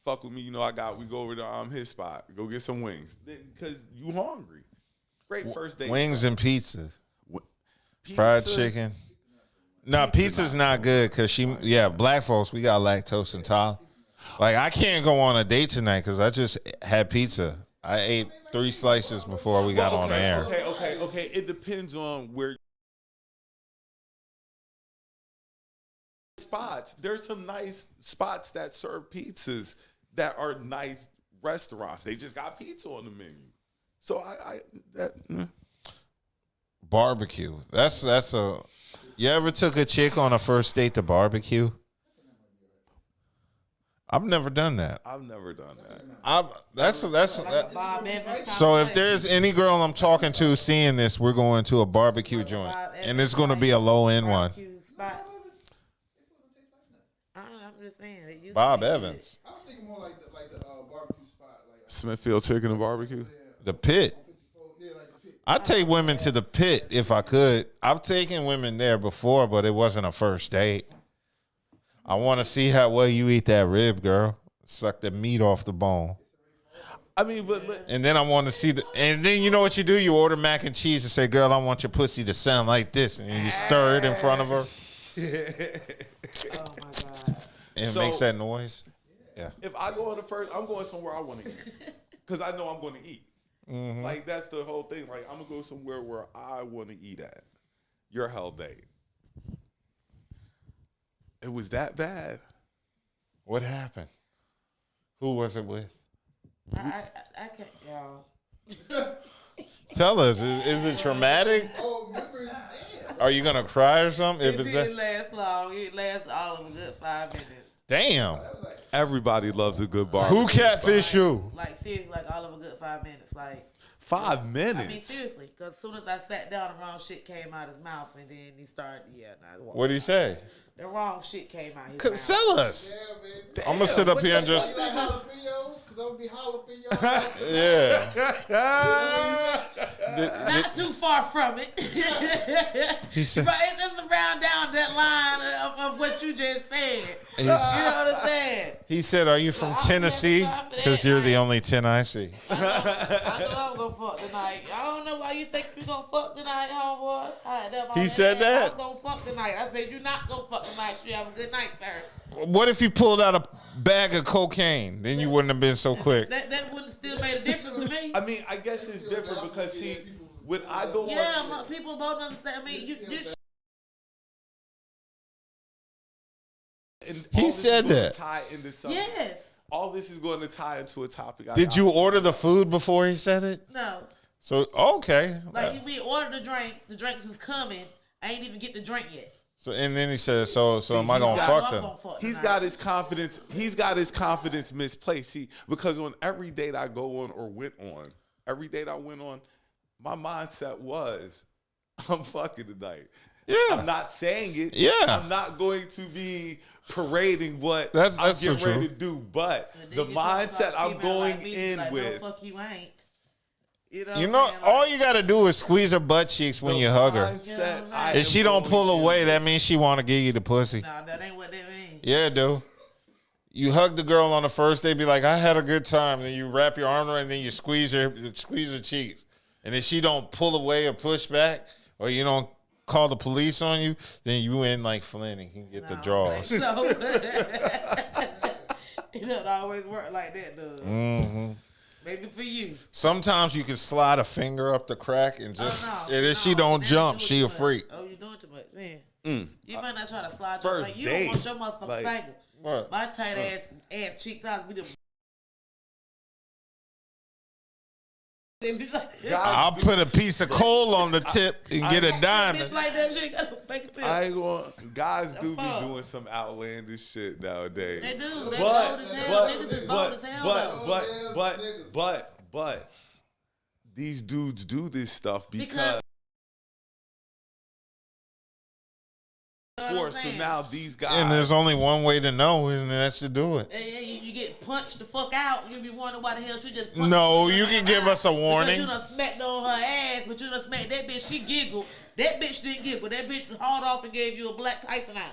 fuck with me, we go over to his spot, go get some wings. Because you hungry. Great first date. Wings and pizza. Fried chicken. No, pizza's not good because black folks, we got lactose intolerant. Like, I can't go on a date tonight because I just had pizza. I ate 3 slices before we got on the air. Okay. It depends on where spots. There's some nice spots that serve pizzas that are nice restaurants. They just got pizza on the menu. So Barbecue. That's a. You ever took a chick on a first date to barbecue? I've never done that. I've never done that. Bob Evans So if there's any girl I'm talking to seeing this, we're going to a barbecue joint, and it's going to be a low end one. barbecue spot. I'm just saying. It used Bob to be Evans, I was thinking more like the barbecue spot, like Smithfield Chicken and Barbecue. the Pit. yeah, like the pit. I'd take women to the Pit if I could. I've taken women there before, but it wasn't a first date. I want to see how well you eat that rib, girl. Suck the meat off the bone. I mean, but And then I want to see and then you know what you do? You order mac and cheese and say, girl, I want your pussy to sound like this. And you stir it in front of her. Oh my God. And it So- makes that noise. Yeah. if I go on the first, I'm going somewhere I want to eat because I know I'm going to eat. Like that's the whole thing. Like I'm gonna go somewhere where I want to eat at. Your hell date. It was that bad. What happened? Who was it with? I can't, y'all. Tell us. Is it traumatic? Oh, remember it's dead. Are you going to cry or something? If It it's didn't that? last long. It lasted all of a good 5 minutes. Damn. Everybody loves a good barbecue. Who catfish you? Like seriously, like all of a good 5 minutes. Like 5 minutes. I mean seriously, because as soon as I sat down, the wrong shit came out his mouth, and then he started. What did he say? The wrong shit came out his mouth. Sell us. Yeah, baby. I'm going to sit up here and You just. like jalapenos? Because I'm going to be jalapeno. Yeah. Not too far from it. He said. But it's just around down that line of what you just said. You know what I'm saying? He said, are you from I'll be Tennessee? at the top of that Because you're the night. only 10 I see. I know I'm gonna fuck tonight. I don't know why you think you gonna fuck tonight, homeboy. He said that? I'm gonna fuck tonight. I said you're not gonna fuck tonight. You have a good night, sir. What if he pulled out a bag of cocaine? Then you wouldn't have been so quick. That wouldn't still made a difference to me. I mean, I guess it's different because see, when I go Yeah, on, people both understand. I mean, this and He all this said is gonna that. tie into something. yes. All this is going to tie into a topic. Did you order the food before he said it? No. So, okay. Like we ordered the drinks. The drinks is coming. I ain't even get the drink yet. So, and then he said, so am I he's going to got- fuck I'm them? gonna fuck He's tonight. got his confidence. He's got his confidence misplaced. See, because on every date I go on or went on, every date I went on, my mindset was, I'm fucking tonight. Yeah. I'm not saying it. Yeah. I'm not going to be parading what That's I'm so getting ready true. to do. But And the then you talk mindset about I'm female going like me, in like, with. No, fuck you ain't. You know, You what know, I'm saying? all Like, you got to do is squeeze her butt cheeks when you hug her. mindset I If am she don't going pull in away, with. that means she want to give you the pussy. nah, that ain't what that means. Yeah, dude. You hug the girl on the first day, be like, I had a good time. Then you wrap your arm around her and then you squeeze her cheeks. And if she don't pull away or push back, or you don't call the police on you, then you in like Flynn and can get the Nah, draws. So it doesn't always work like that, does it? Mm-hmm. Maybe for you. Sometimes you can slide a finger up the crack and just, Oh, no, and if she no, don't now jump, you she doing a too freak. much. Oh, you doing too much, man. You might not try to slide your First like you date, don't want your motherfucking like- finger. What? My tight ass cheeks, I'll be the I'll put a piece of coal on the tip and get a diamond. Bitch like that shit got a fake tip. I ain't going. Guys do be doing some outlandish shit nowadays. They do. They bold as hell. Niggas is bold as hell. But these dudes do this stuff because so now these guys. And there's only one way to know, and that's to do it. Yeah, you get punched the fuck out. You be wondering why the hell she just punched No, you can give us a warning. Because you done smacked on her ass, but you done smacked that bitch. She giggled. That bitch didn't giggle. That bitch hauled off and gave you a black Tyson out.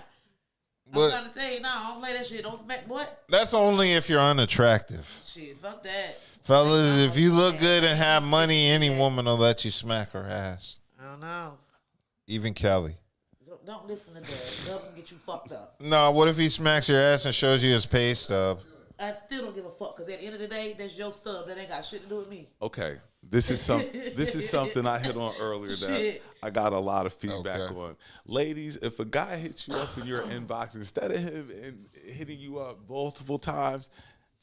I'm trying to tell you, I don't play that shit. Don't smack what? That's only if you're unattractive. Shit, fuck that. Fellas, if you look good and have money, any woman will let you smack her ass. I don't know. Even Kelly. Don't listen to that. Dub can get you fucked up. No, what if he smacks your ass and shows you his pay stub? I still don't give a fuck, because at the end of the day, that's your stub. That ain't got shit to do with me. Okay, this is something I hit on earlier that I got a lot of feedback on. Ladies, if a guy hits you up in your inbox, instead of him hitting you up multiple times,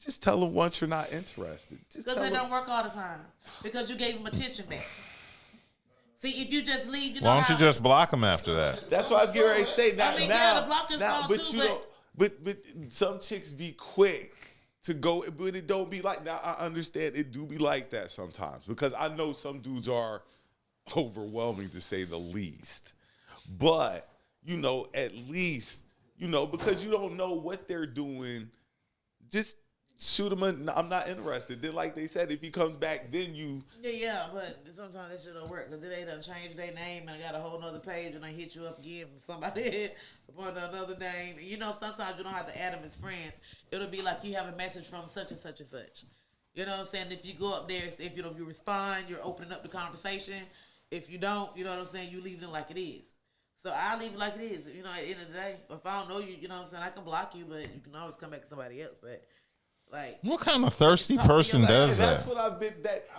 just tell him once you're not interested. Because they don't work all the time. Because you gave him attention back. See, if you just leave, why don't you just block him after that? That's what I was getting ready to say. The block is wrong too, but some chicks be quick to go, but it don't be like that. I understand it do be like that sometimes, because I know some dudes are overwhelming to say the least. But at least because you don't know what they're doing, just shoot him. I'm not interested. Then, like they said, if he comes back, then you. Yeah, but sometimes that shit don't work, because they done changed their name and got a whole nother page and they hit you up again from somebody upon another name. Sometimes you don't have to add them as friends. It'll be like you have a message from such and such and such. You know what I'm saying? If you go up there, if you respond, you're opening up the conversation. If you don't, you know what I'm saying, you leave it like it is. So I leave it like it is. At the end of the day, if I don't know you, you know what I'm saying, I can block you, but you can always come back to somebody else. But like, what kind of thirsty person does that? That's what I've been.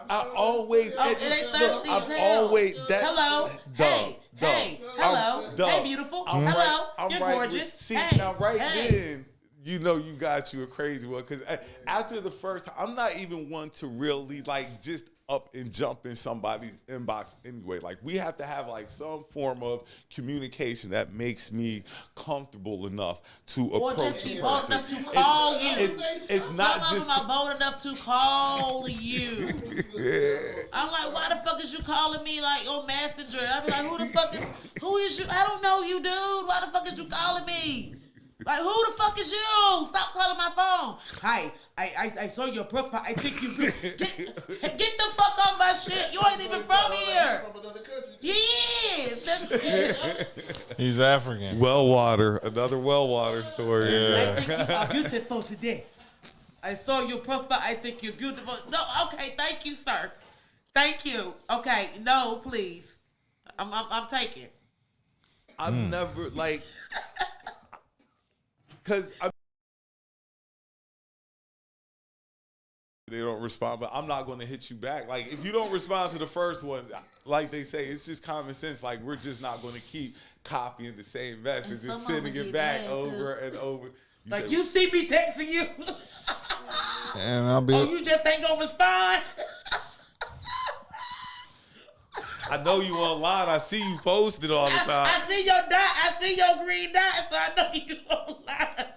I always. Oh, it ain't thirsty as hell. Always. Hello. Hey. Hello. Hey, beautiful. Hello. You're gorgeous. See, hey. now then, you got you a crazy one. Because after the first time, I'm not even one to really just up and jump in somebody's inbox anyway. Like, we have to have some form of communication that makes me comfortable enough to approach. Or just be bold enough to call you. It's not some just. Some of them are bold enough to call you. I'm like, why the fuck is you calling me on Messenger? I be like, who is you? I don't know you, dude. Why the fuck is you calling me? Like, who the fuck is you? Stop calling my phone. Hi, I saw your profile. I think you get the fuck off my shit. You ain't even from here. From another country. He is. He's African. Another Wellwater story. Yeah. I think you are beautiful today. I saw your profile. I think you're beautiful. No, okay, thank you, sir. Thank you. Okay, no, please. I'm taking. I've never because they don't respond, but I'm not going to hit you back. Like, if you don't respond to the first one, like they say, it's just common sense. Like, we're just not going to keep copying the same message and sending it back over and over. You see me texting you, and I'll be. Oh, you just ain't gonna respond. I know you online. I see you posted all the time. I see your dot. I see your green dot, so I know you online.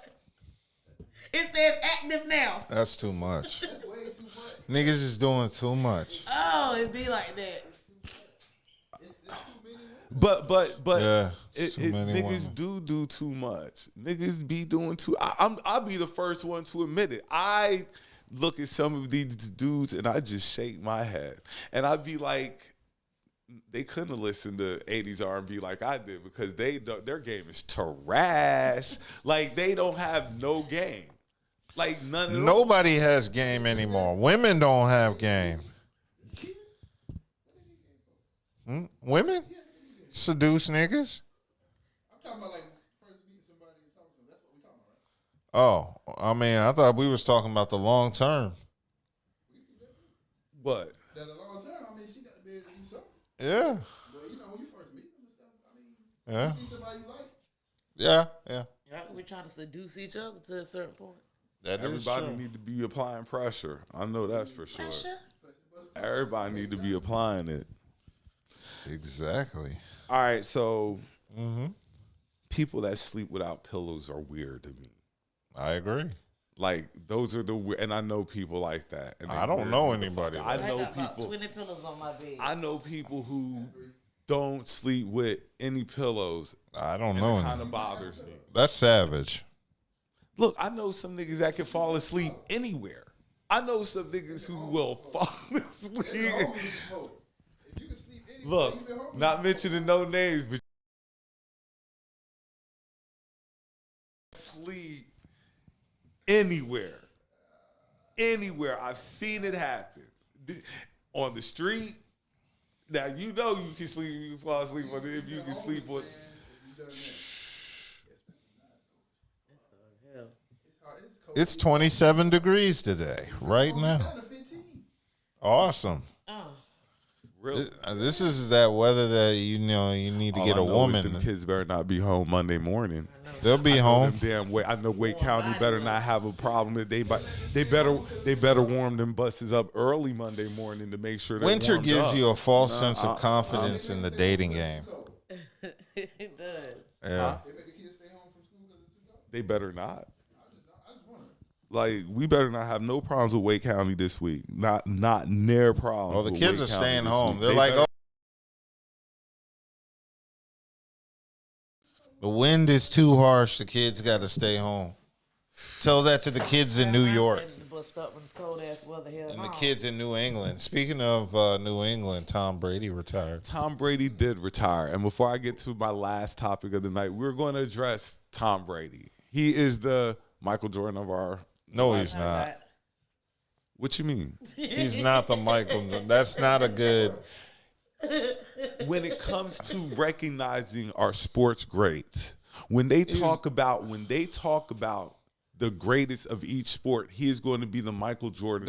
It says active now. That's too much. That's way too much. Niggas is doing too much. Oh, it be like that. But yeah, niggas do too much. Niggas be doing too. I'll be the first one to admit it. I look at some of these dudes and I just shake my head, and I'd be like, they couldn't listen to 80s R&B like I did, because their game is trash. Like, they don't have no game. Like, none of them. Nobody has game anymore. Women don't have game. Women seduce niggas. I'm talking about first meeting somebody and talking to them. That's what we're talking about, right? Oh, I mean, I thought we was talking about the long term. What? That a long time. I mean, she got to be able to do something. Yeah. But when you first meet them and stuff, I mean, Yeah. you see somebody you like. Yeah. Yeah, we're trying to seduce each other to a certain point. That Everybody need to be applying pressure. I know that's for sure. Pressure? Everybody need to be applying it. Exactly. All right, so people that sleep without pillows are weird to me. I agree. Like those are and I know people like that. And I don't know anybody. I I know got about people. 20 pillows on my bed. I know people who don't sleep with any pillows. I don't And know. it kind of bothers me. That's savage. Look, I know some niggas that can fall asleep anywhere. I know some niggas who will fall asleep. If you can sleep anywhere, Look, you feel homeless. not mentioning no names, but sleep anywhere. Anywhere. I've seen it happen. On the street. Now, you know you can sleep, you can fall asleep on it if you can sleep on. It's 27 degrees today, right now. Awesome. Really? This is that weather that you need to All get I a know is woman. them kids better not be home Monday morning. They'll be I know home. them damn I know Wake County better not have a problem. They better warm them buses up early Monday morning to make sure they're Winter warmed gives up. you a false sense of confidence in the dating game. It does. Yeah. They make the kids stay home from school because it's too cold. They better not. I just wonder. Like, we better not have no problems with Wake County this week. Not near problems. Well, the with kids Wake are County staying this home. week. They're They like, better- the wind is too harsh. The kids got to stay home. Tell that to the kids in New York Bust up when it's cold ass weather. Hell and the no. kids in New England. Speaking of New England, Tom Brady retired. Tom Brady did retire. And before I get to my last topic of the night, we're going to address Tom Brady. He is the Michael Jordan of our. No, he's not. What you mean? He's not the Michael. That's not a good. When it comes to recognizing our sports greats, when they talk about the greatest of each sport, he is going to be the Michael Jordan.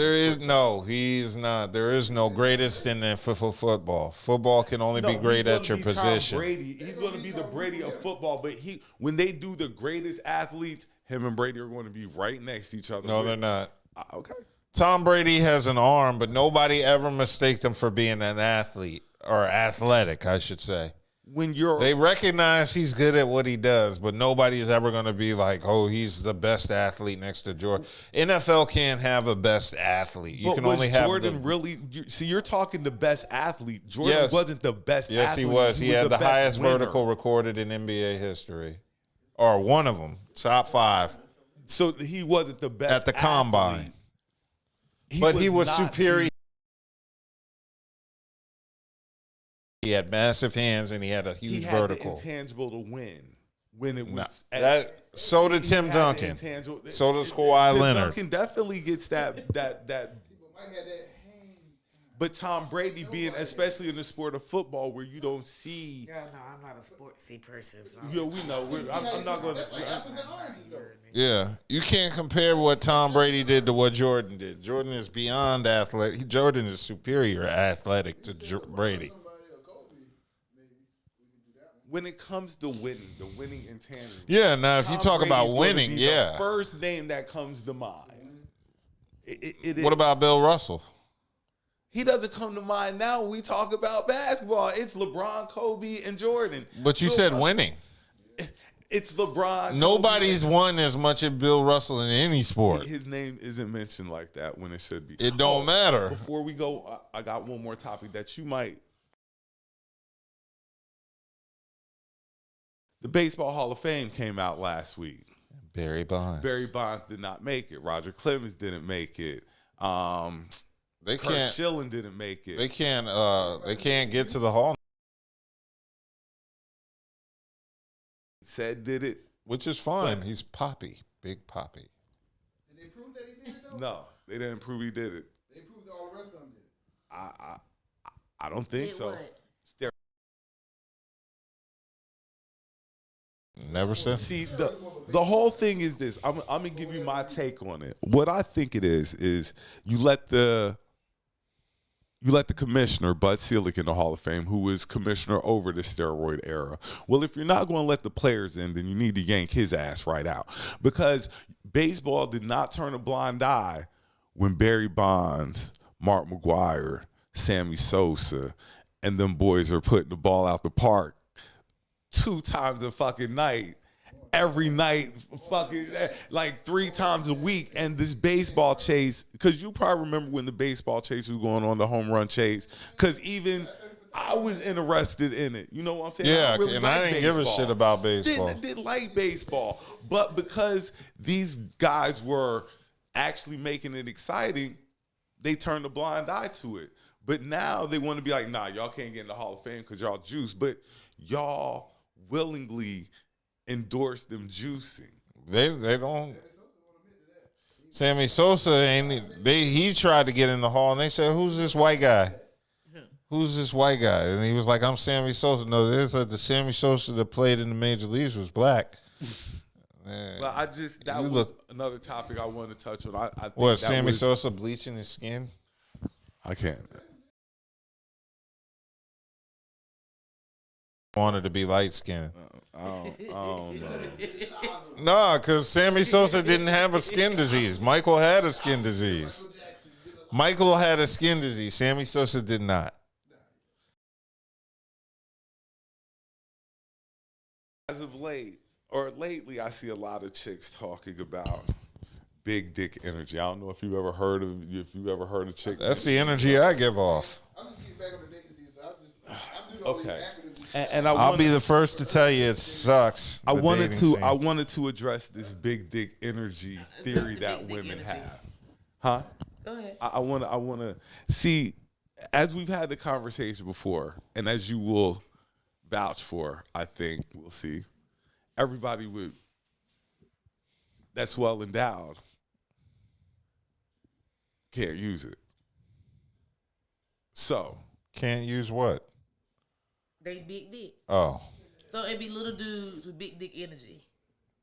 He's not. There is no greatest in the football. Football can only be great at your position. Tom Brady. He's going to be the Brady of football, but when they do the greatest athletes, him and Brady are going to be right next to each other. No, they're not. Okay. Tom Brady has an arm, but nobody ever mistaked him for being an athlete or athletic, I should say. They recognize he's good at what he does, but nobody is ever going to be like, oh, he's the best athlete next to Jordan. NFL can't have a best athlete. You can only have Jordan really. You're talking the best athlete. Jordan wasn't the best athlete. Yes, he was. He had the best highest winner. vertical recorded in NBA history. Or one of them. Top 5. So he wasn't the best At the combine. But he was not superior. He had massive hands and he had a huge vertical. The intangible to win. When it was So did Tim Duncan. So does Kawhi Leonard. Duncan definitely gets that. But Tom Brady being, especially in the sport of football, where you don't see. Yeah, no, I'm not a sportsy person. So Yeah, we know. I'm not going to. That's like apples and oranges, though. Yeah, you can't compare what Tom Brady did to what Jordan did. Jordan is beyond athletic. Jordan is superior athletic to Brady. When it comes to winning, the winning intangible. Yeah, now if you Tom talk Brady's about going to winning, be yeah. the first name that comes to mind. What about Bill Russell? He doesn't come to mind now when we talk about basketball. It's LeBron, Kobe, and Jordan. But you said winning. It's LeBron. Nobody's won as much as Bill Russell in any sport. His name isn't mentioned like that when it should be. It don't matter. Before we go, I got one more topic that you might. The Baseball Hall of Fame came out last week. Barry Bonds. Barry Bonds did not make it. Roger Clemens didn't make it. They Kurt can't. Schilling didn't make it. They can't. They can't get to the hall. Said did it. Which is fine. He's Poppy, Big Poppy. Did they prove that he did it, though? No, they didn't prove he did it. They proved that all the rest of them did it. I don't think Did so. what? Never said. See, the whole thing is this. I'm gonna give you my take on it. What I think it is you let the commissioner, Bud Selig, in the Hall of Fame, who was commissioner over the steroid era. Well, if you're not going to let the players in, then you need to yank his ass right out. Because baseball did not turn a blind eye when Barry Bonds Mark McGuire, Sammy Sosa, and them boys are putting the ball out the park 2 times a fucking night. Every night, fucking like 3 times a week, and this baseball chase. Because you probably remember when the baseball chase was going on, the home run chase. Because even I was interested in it. You know what I'm saying? Yeah, really and I didn't give a shit about baseball. Didn't like baseball, but because these guys were actually making it exciting, they turned a blind eye to it. But now they want to be like, nah, y'all can't get in the Hall of Fame because y'all juice. But y'all willingly endorse them juicing. They don't. Sammy Sosa he tried to get in the hall and they said, "Who's this white guy? Who's this white guy?" And he was like, "I'm Sammy Sosa." No, the Sammy Sosa that played in the major leagues was black. Well, that was another topic I wanted to touch on. I think what, Sammy Sosa bleaching his skin? I can't. Wanted to be light skinned. I don't know. No, because Sammy Sosa didn't have a skin disease. Michael had a skin disease. Michael had a skin disease. Sammy Sosa did not. As of late, or lately, I see a lot of chicks talking about big dick energy. I don't know if you ever heard of chick. That's the energy I give off. I'm just getting back on the dating season, so I do Okay. And I'll be the first to tell you it sucks. I wanted to address this big dick energy theory that women have. Huh? Go ahead. I want to see, as we've had the conversation before, and as you will vouch for, I think we'll see. Everybody that's well endowed can't use it. So Can't use what? They big dick. Oh. So it be little dudes with big dick energy.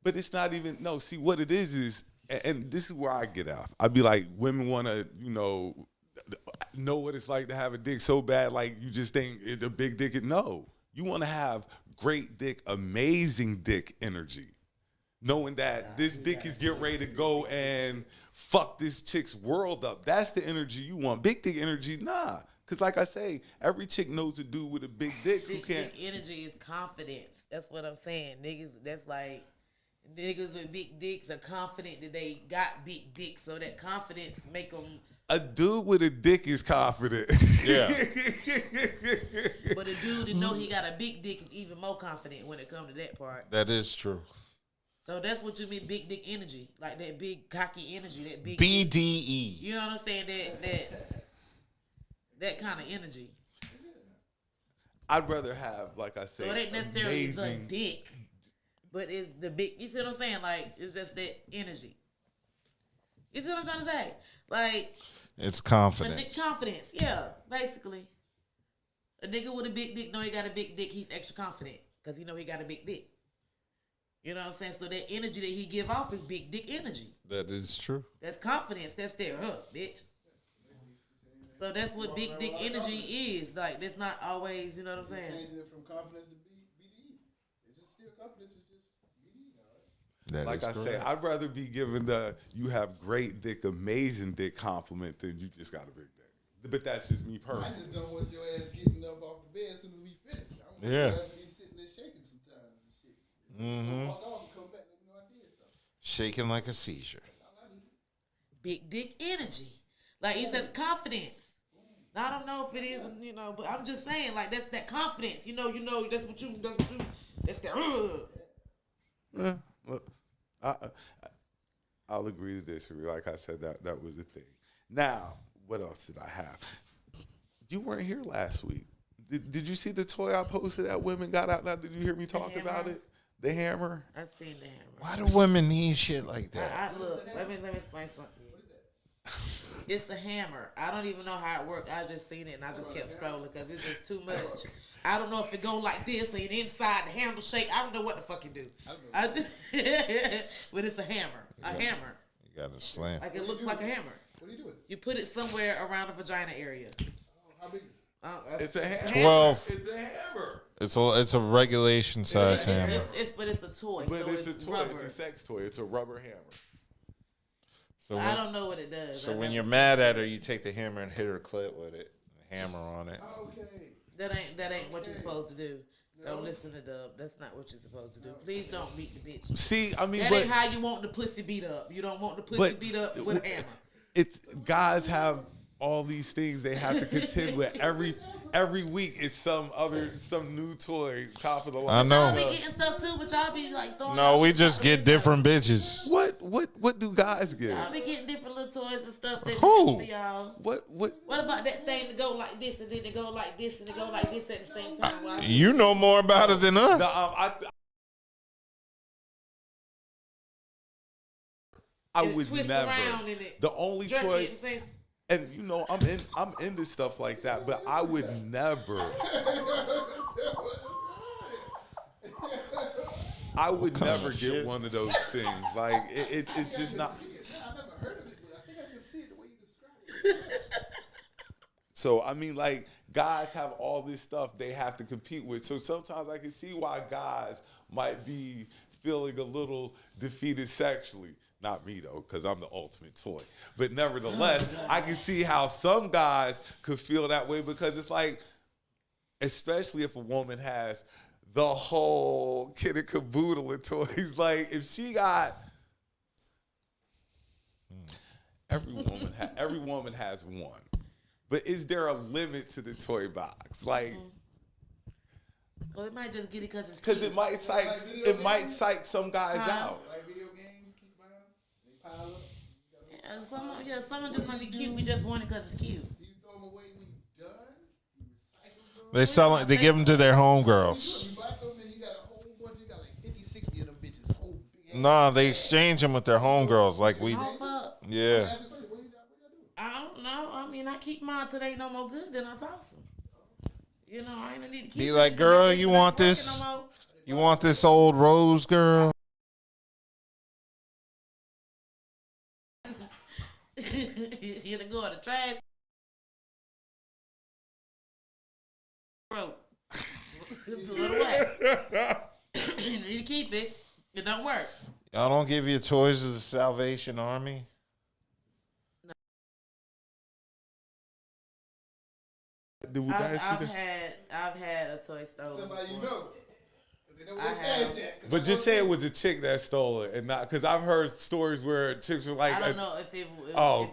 But it's not even, no, see what it is, and this is where I get off. I'd be like, women want to, know what it's like to have a dick so bad, like you just think it's a big dick. No, you want to have great dick, amazing dick energy. Knowing that this dick is getting ready to go and fuck this chick's world up. That's the energy you want. Big dick energy, nah. Because like I say, every chick knows a dude with a big dick who can't. Big energy is confidence. That's what I'm saying. Niggas, that's like, niggas with big dicks are confident that they got big dicks. So that confidence make them. A dude with a dick is confident. Yeah. But a dude that know he got a big dick is even more confident when it comes to that part. That is true. So that's what you mean, big dick energy. Like that big cocky energy, that big B.D.E. You know what I'm saying? That kind of energy. I'd rather have, like I say, So it ain't necessarily the amazing dick, but it's the big. You see what I'm saying? Like it's just that energy. You see what I'm trying to say? Like It's a confidence. dick confidence. Yeah, basically. A nigga with a big dick know he got a big dick. He's extra confident because he know he got a big dick. You know what I'm saying? So that energy that he give off is big dick energy. That is true. That's confidence. That's there, bitch. So that's what big dick energy is. Like, that's not always, you know what I'm saying? changing it from confidence to BDE. It's just still confidence. It's just BDE now, right? That like is I say, correct. I'd rather be given the you have great dick, amazing dick compliment than you just got a big dick. But that's just me I personally. just don't want your ass getting up off the bed as soon as we finish. I want Yeah. your ass to be sitting there shaking sometimes and shit. Walk off and come back, let me know I did something. Shaking like a seizure. That's all I need. Big dick energy. Like, he says confidence. Now, I don't know if it is, but I'm just saying, like, that's that confidence. That's what you, that's that. Yeah, well, I'll agree to disagree. Like I said, that was the thing. Now, what else did I have? You weren't here last week. Did you see the toy I posted that women got out? Now, did you hear me talk about it? The hammer. I've seen the hammer. Why do women need shit like that? I look, let me explain something. It's the hammer. I don't even know how it works. I just seen it and I just kept scrolling because it's just too much. I don't know if it go like this and inside the handle shake. I don't know what the fuck it do. But it's a hammer. A hammer. You got to slam. Like it looks like a hammer. What do you do with it? You put it somewhere around the vagina area. How big is it? It's a hammer. 12. It's a hammer. It's a regulation size hammer. But it's a toy. But so it's a toy. Rubber. It's a sex toy. It's a rubber hammer. So I don't know what it does. So I when never you're seen mad it. at her, you take the hammer and hit her clit with it. The hammer on it. Okay. That ain't what you're supposed to do. Don't listen to Dub. That's not what you're supposed to do. Please don't beat the bitch. See, I mean, That but ain't how you want the pussy beat up. You don't want the pussy But- beat up with a hammer. it's guys have all these things they have to contend with every week. It's some new toy top of the line. I know. Y'all be getting stuff too, but y'all be like throwing. No, out we shit just out the get window. different bitches. What do guys get? Y'all be getting different little toys and stuff that Who? for y'all. What What about that thing to go like this and then to go like this and to go like this at the same time? While You know more about it than us. I and it would twists never. around and it The only jerk toy, it at the same. and you know, I'm into stuff like that, but I would never. I would never get shit? one of those things. Like it's just not. I never heard of it, but I think I can see it the way you describe it. So I mean, like guys have all this stuff they have to compete with. So sometimes I can see why guys might be feeling a little defeated sexually. Not me though, because I'm the ultimate toy. But nevertheless, I can see how some guys could feel that way because it's like, especially if a woman has the whole kit and caboodle of toys. Like if she got every woman has one. But is there a limit to the toy box? Like, Well, it might just get it because it's because cute. it might psych some guys out. Like video games, keep buying them. They pile up. Some of them just might be cute. We just want it because it's cute. Do you throw them away when you're done? You recycle them? They give them to their homegirls. You buy something and you got a whole bunch. You got like 50, 60 of them bitches. A whole big ass. Nah, they exchange them with their homegirls like we. Oh fuck! Yeah. What y'all do? I don't know. I mean, I keep mine till they ain't no more good. Then I toss them. You know, I ain't gonna need to keep. Be it. like, girl, If you it ain't want working this? no more, You want this old rose, girl? you to go in the trash. Bro, throw it away. You need to keep it. It don't work. Y'all don't give your toys to the Salvation Army? I've had a toy stolen. Somebody you before. know. 'Cause they know where I they have. stash at. 'Cause But I just know say it they- was a chick that stole it, and not because I've heard stories where chicks were like, I don't know if it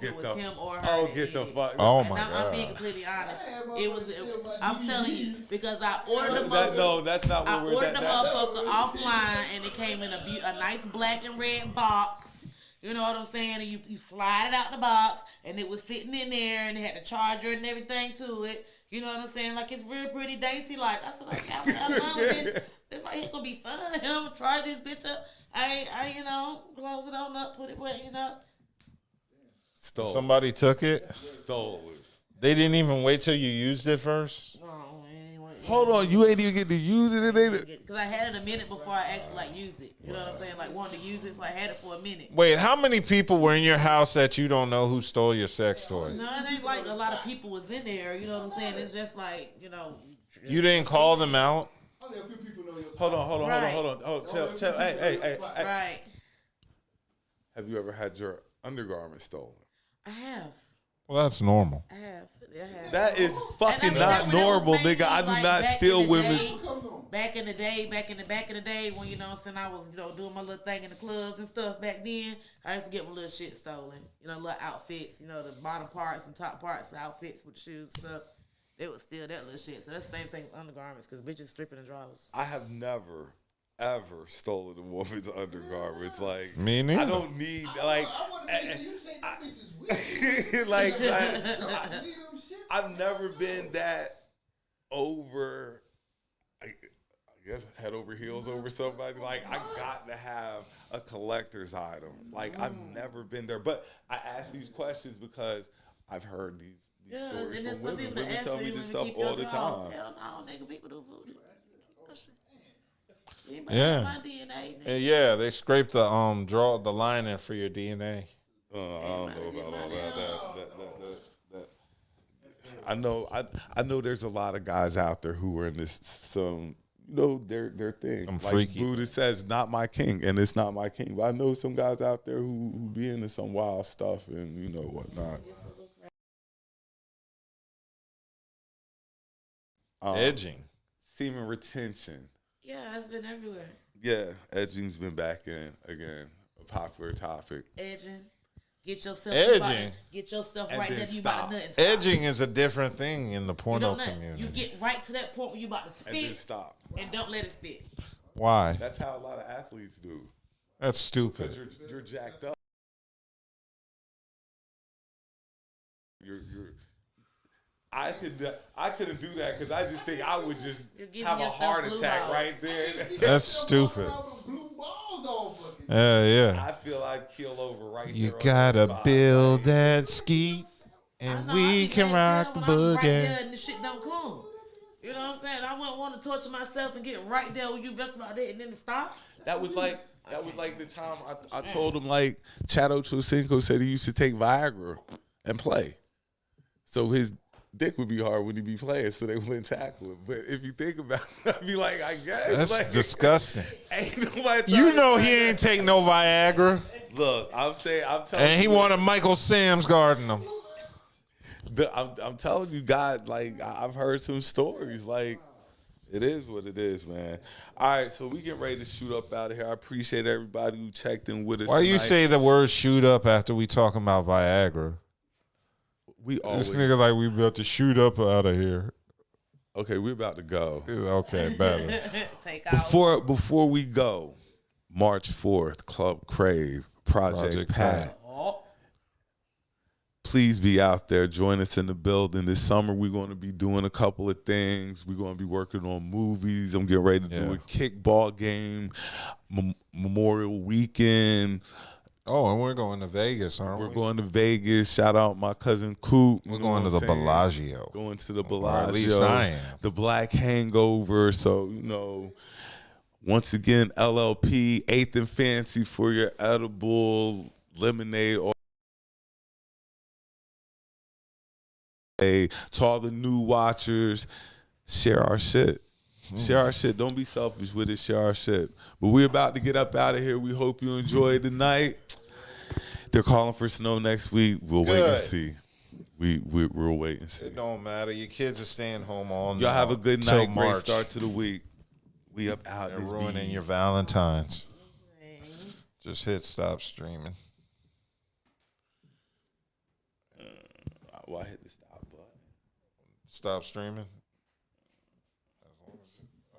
get was the him or her. oh, that get the did it. fuck. Oh And my I'm being god. completely honest. I had It was. motherfuckers steal my I'm telling you DVDs. because I ordered the No, that's not I what we're ordered the that. motherfucker offline, and it came in a nice black and red box. You know what I'm saying? And you slide it out the box, and it was sitting in there, and it had the charger and everything to it. You know what I'm saying? Like, it's real pretty dainty. Like, I said, like, I'm done with this. This right here gonna be fun. I'm gonna charge this bitch up. I close it on up, put it where, Stole. Somebody took it? Stole it. They didn't even wait till you used it first? Oh, anyway. Hold on, you ain't even get to use it. It ain't. Because I had it a minute before I actually, like, used it. You know what I'm saying? Like, wanted to use it, so I had it for a minute. Wait, how many people were in your house that you don't know who stole your sex toy? No, it ain't like a lot of people was in there. You know what I'm saying? It's just like, You didn't call them out? Only a few people know your Hold on. Right. Chill. Hey. Right. Have you ever had your undergarment stolen? I have. Well, that's normal. I have. That is fucking And I mean, not that was normal, mainly, nigga. I do like, not back steal in the women's. day. Back in the day when, you know what I'm saying, I was, doing my little thing in the clubs and stuff back then, I used to get my little shit stolen. Little outfits, the bottom parts and top parts, the outfits with the shoes and stuff. They would steal that little shit. So that's the same thing with undergarments, because bitches stripping the drawers. I have never, ever stolen a woman's undergarments. Like, Me neither. I don't need, like, I want to say, you say that bitch is weird. like, You need them shit. I've never been that over, I guess, head over heels over somebody. Like, I got to have a collector's item. Like, I've never been there. But I ask these questions because I've heard these stories and from then some women. people that Women ask tell for me you this when stuff keep your all the drawers. time. Hell no, nigga, people do voodoo. Keep your shit. You ain't Yeah. my DNA, nigga. Yeah, they scraped the the lining for your DNA. I don't know about all that. I know there's a lot of guys out there who are in some their thing. Some Like freaky. Buddha says, not my king, and it's not my king. But I know some guys out there who be into some wild stuff and whatnot. Edging. Semen retention. Yeah, it's been everywhere. Yeah, edging's been back in again, a popular topic. Edging. Get yourself Edging. Get yourself And right then there. You stop. about to nut and stop. Edging is a different thing in the You porno don't nut. community. You get right to that point where you about to And then spit stop. and don't let it spit. Why? That's how a lot of athletes do. That's stupid. Because you're jacked up. I couldn't do that because I just think I would just You're giving have a yourself heart blue attack balls. right there. That's stupid. Blue balls all fucking. Yeah. I feel I'd keel over right You there. gotta build that skeet, I and know, I we be can mad rock the as hell when I'm right there boogie. and the shit don't come. You know what I'm saying? I wouldn't want to torture myself and get right there when you just about that and then to stop. That was like the time I told him like Chad Ochocinco said he used to take Viagra and play, so his dick would be hard when he be playing, so they wouldn't tackle him. But if you think about it, I'd be like, I guess That's like, disgusting. Ain't nobody. You trying know to he find ain't take no Viagra, that. Look, I'm telling and he you, wanted Michael Sam's guarding him. I'm telling you, God, like I've heard some stories. Like it is what it is, man. All right, so we get ready to shoot up out of here. I appreciate everybody who checked in with us. Why you tonight. say the word "shoot up" after we talking about Viagra? We always This nigga like we about to shoot up out of here. okay? We're about to go. Okay, better. Take out. Before we go, March 4th, Club Crave, Project Pat. Please be out there. Join us in the building. This summer, we're going to be doing a couple of things. We're going to be working on movies. I'm getting ready to do a kickball game, Memorial Weekend. Oh, and we're going to Vegas, aren't We're we? going to Vegas. Shout out my cousin Coop. We're going to the Bellagio. Going to the Or Bellagio. at least I am. The Black Hangover. So, once again, LLP, 8th and Fancy for your edible lemonade. To all the new watchers, share our shit. Share our shit. Don't be selfish with it. Share our shit. But we're about to get up out of here. We hope you enjoyed the night. They're calling for snow next week. We'll wait and see. We'll wait and see. It don't matter. Your kids are staying home all night. Y'all have a good till night. Great March. start to the week. We up out. They're this ruining beat. your Valentine's. Just hit stop streaming. Why hit the stop button? Stop streaming.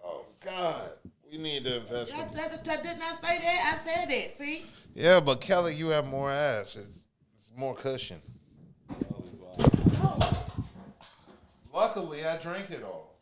Oh God, we need to invest. I did not say that. I said that. See? Yeah, but Kelly, you have more ass. It's more cushion. Luckily, I drank it all.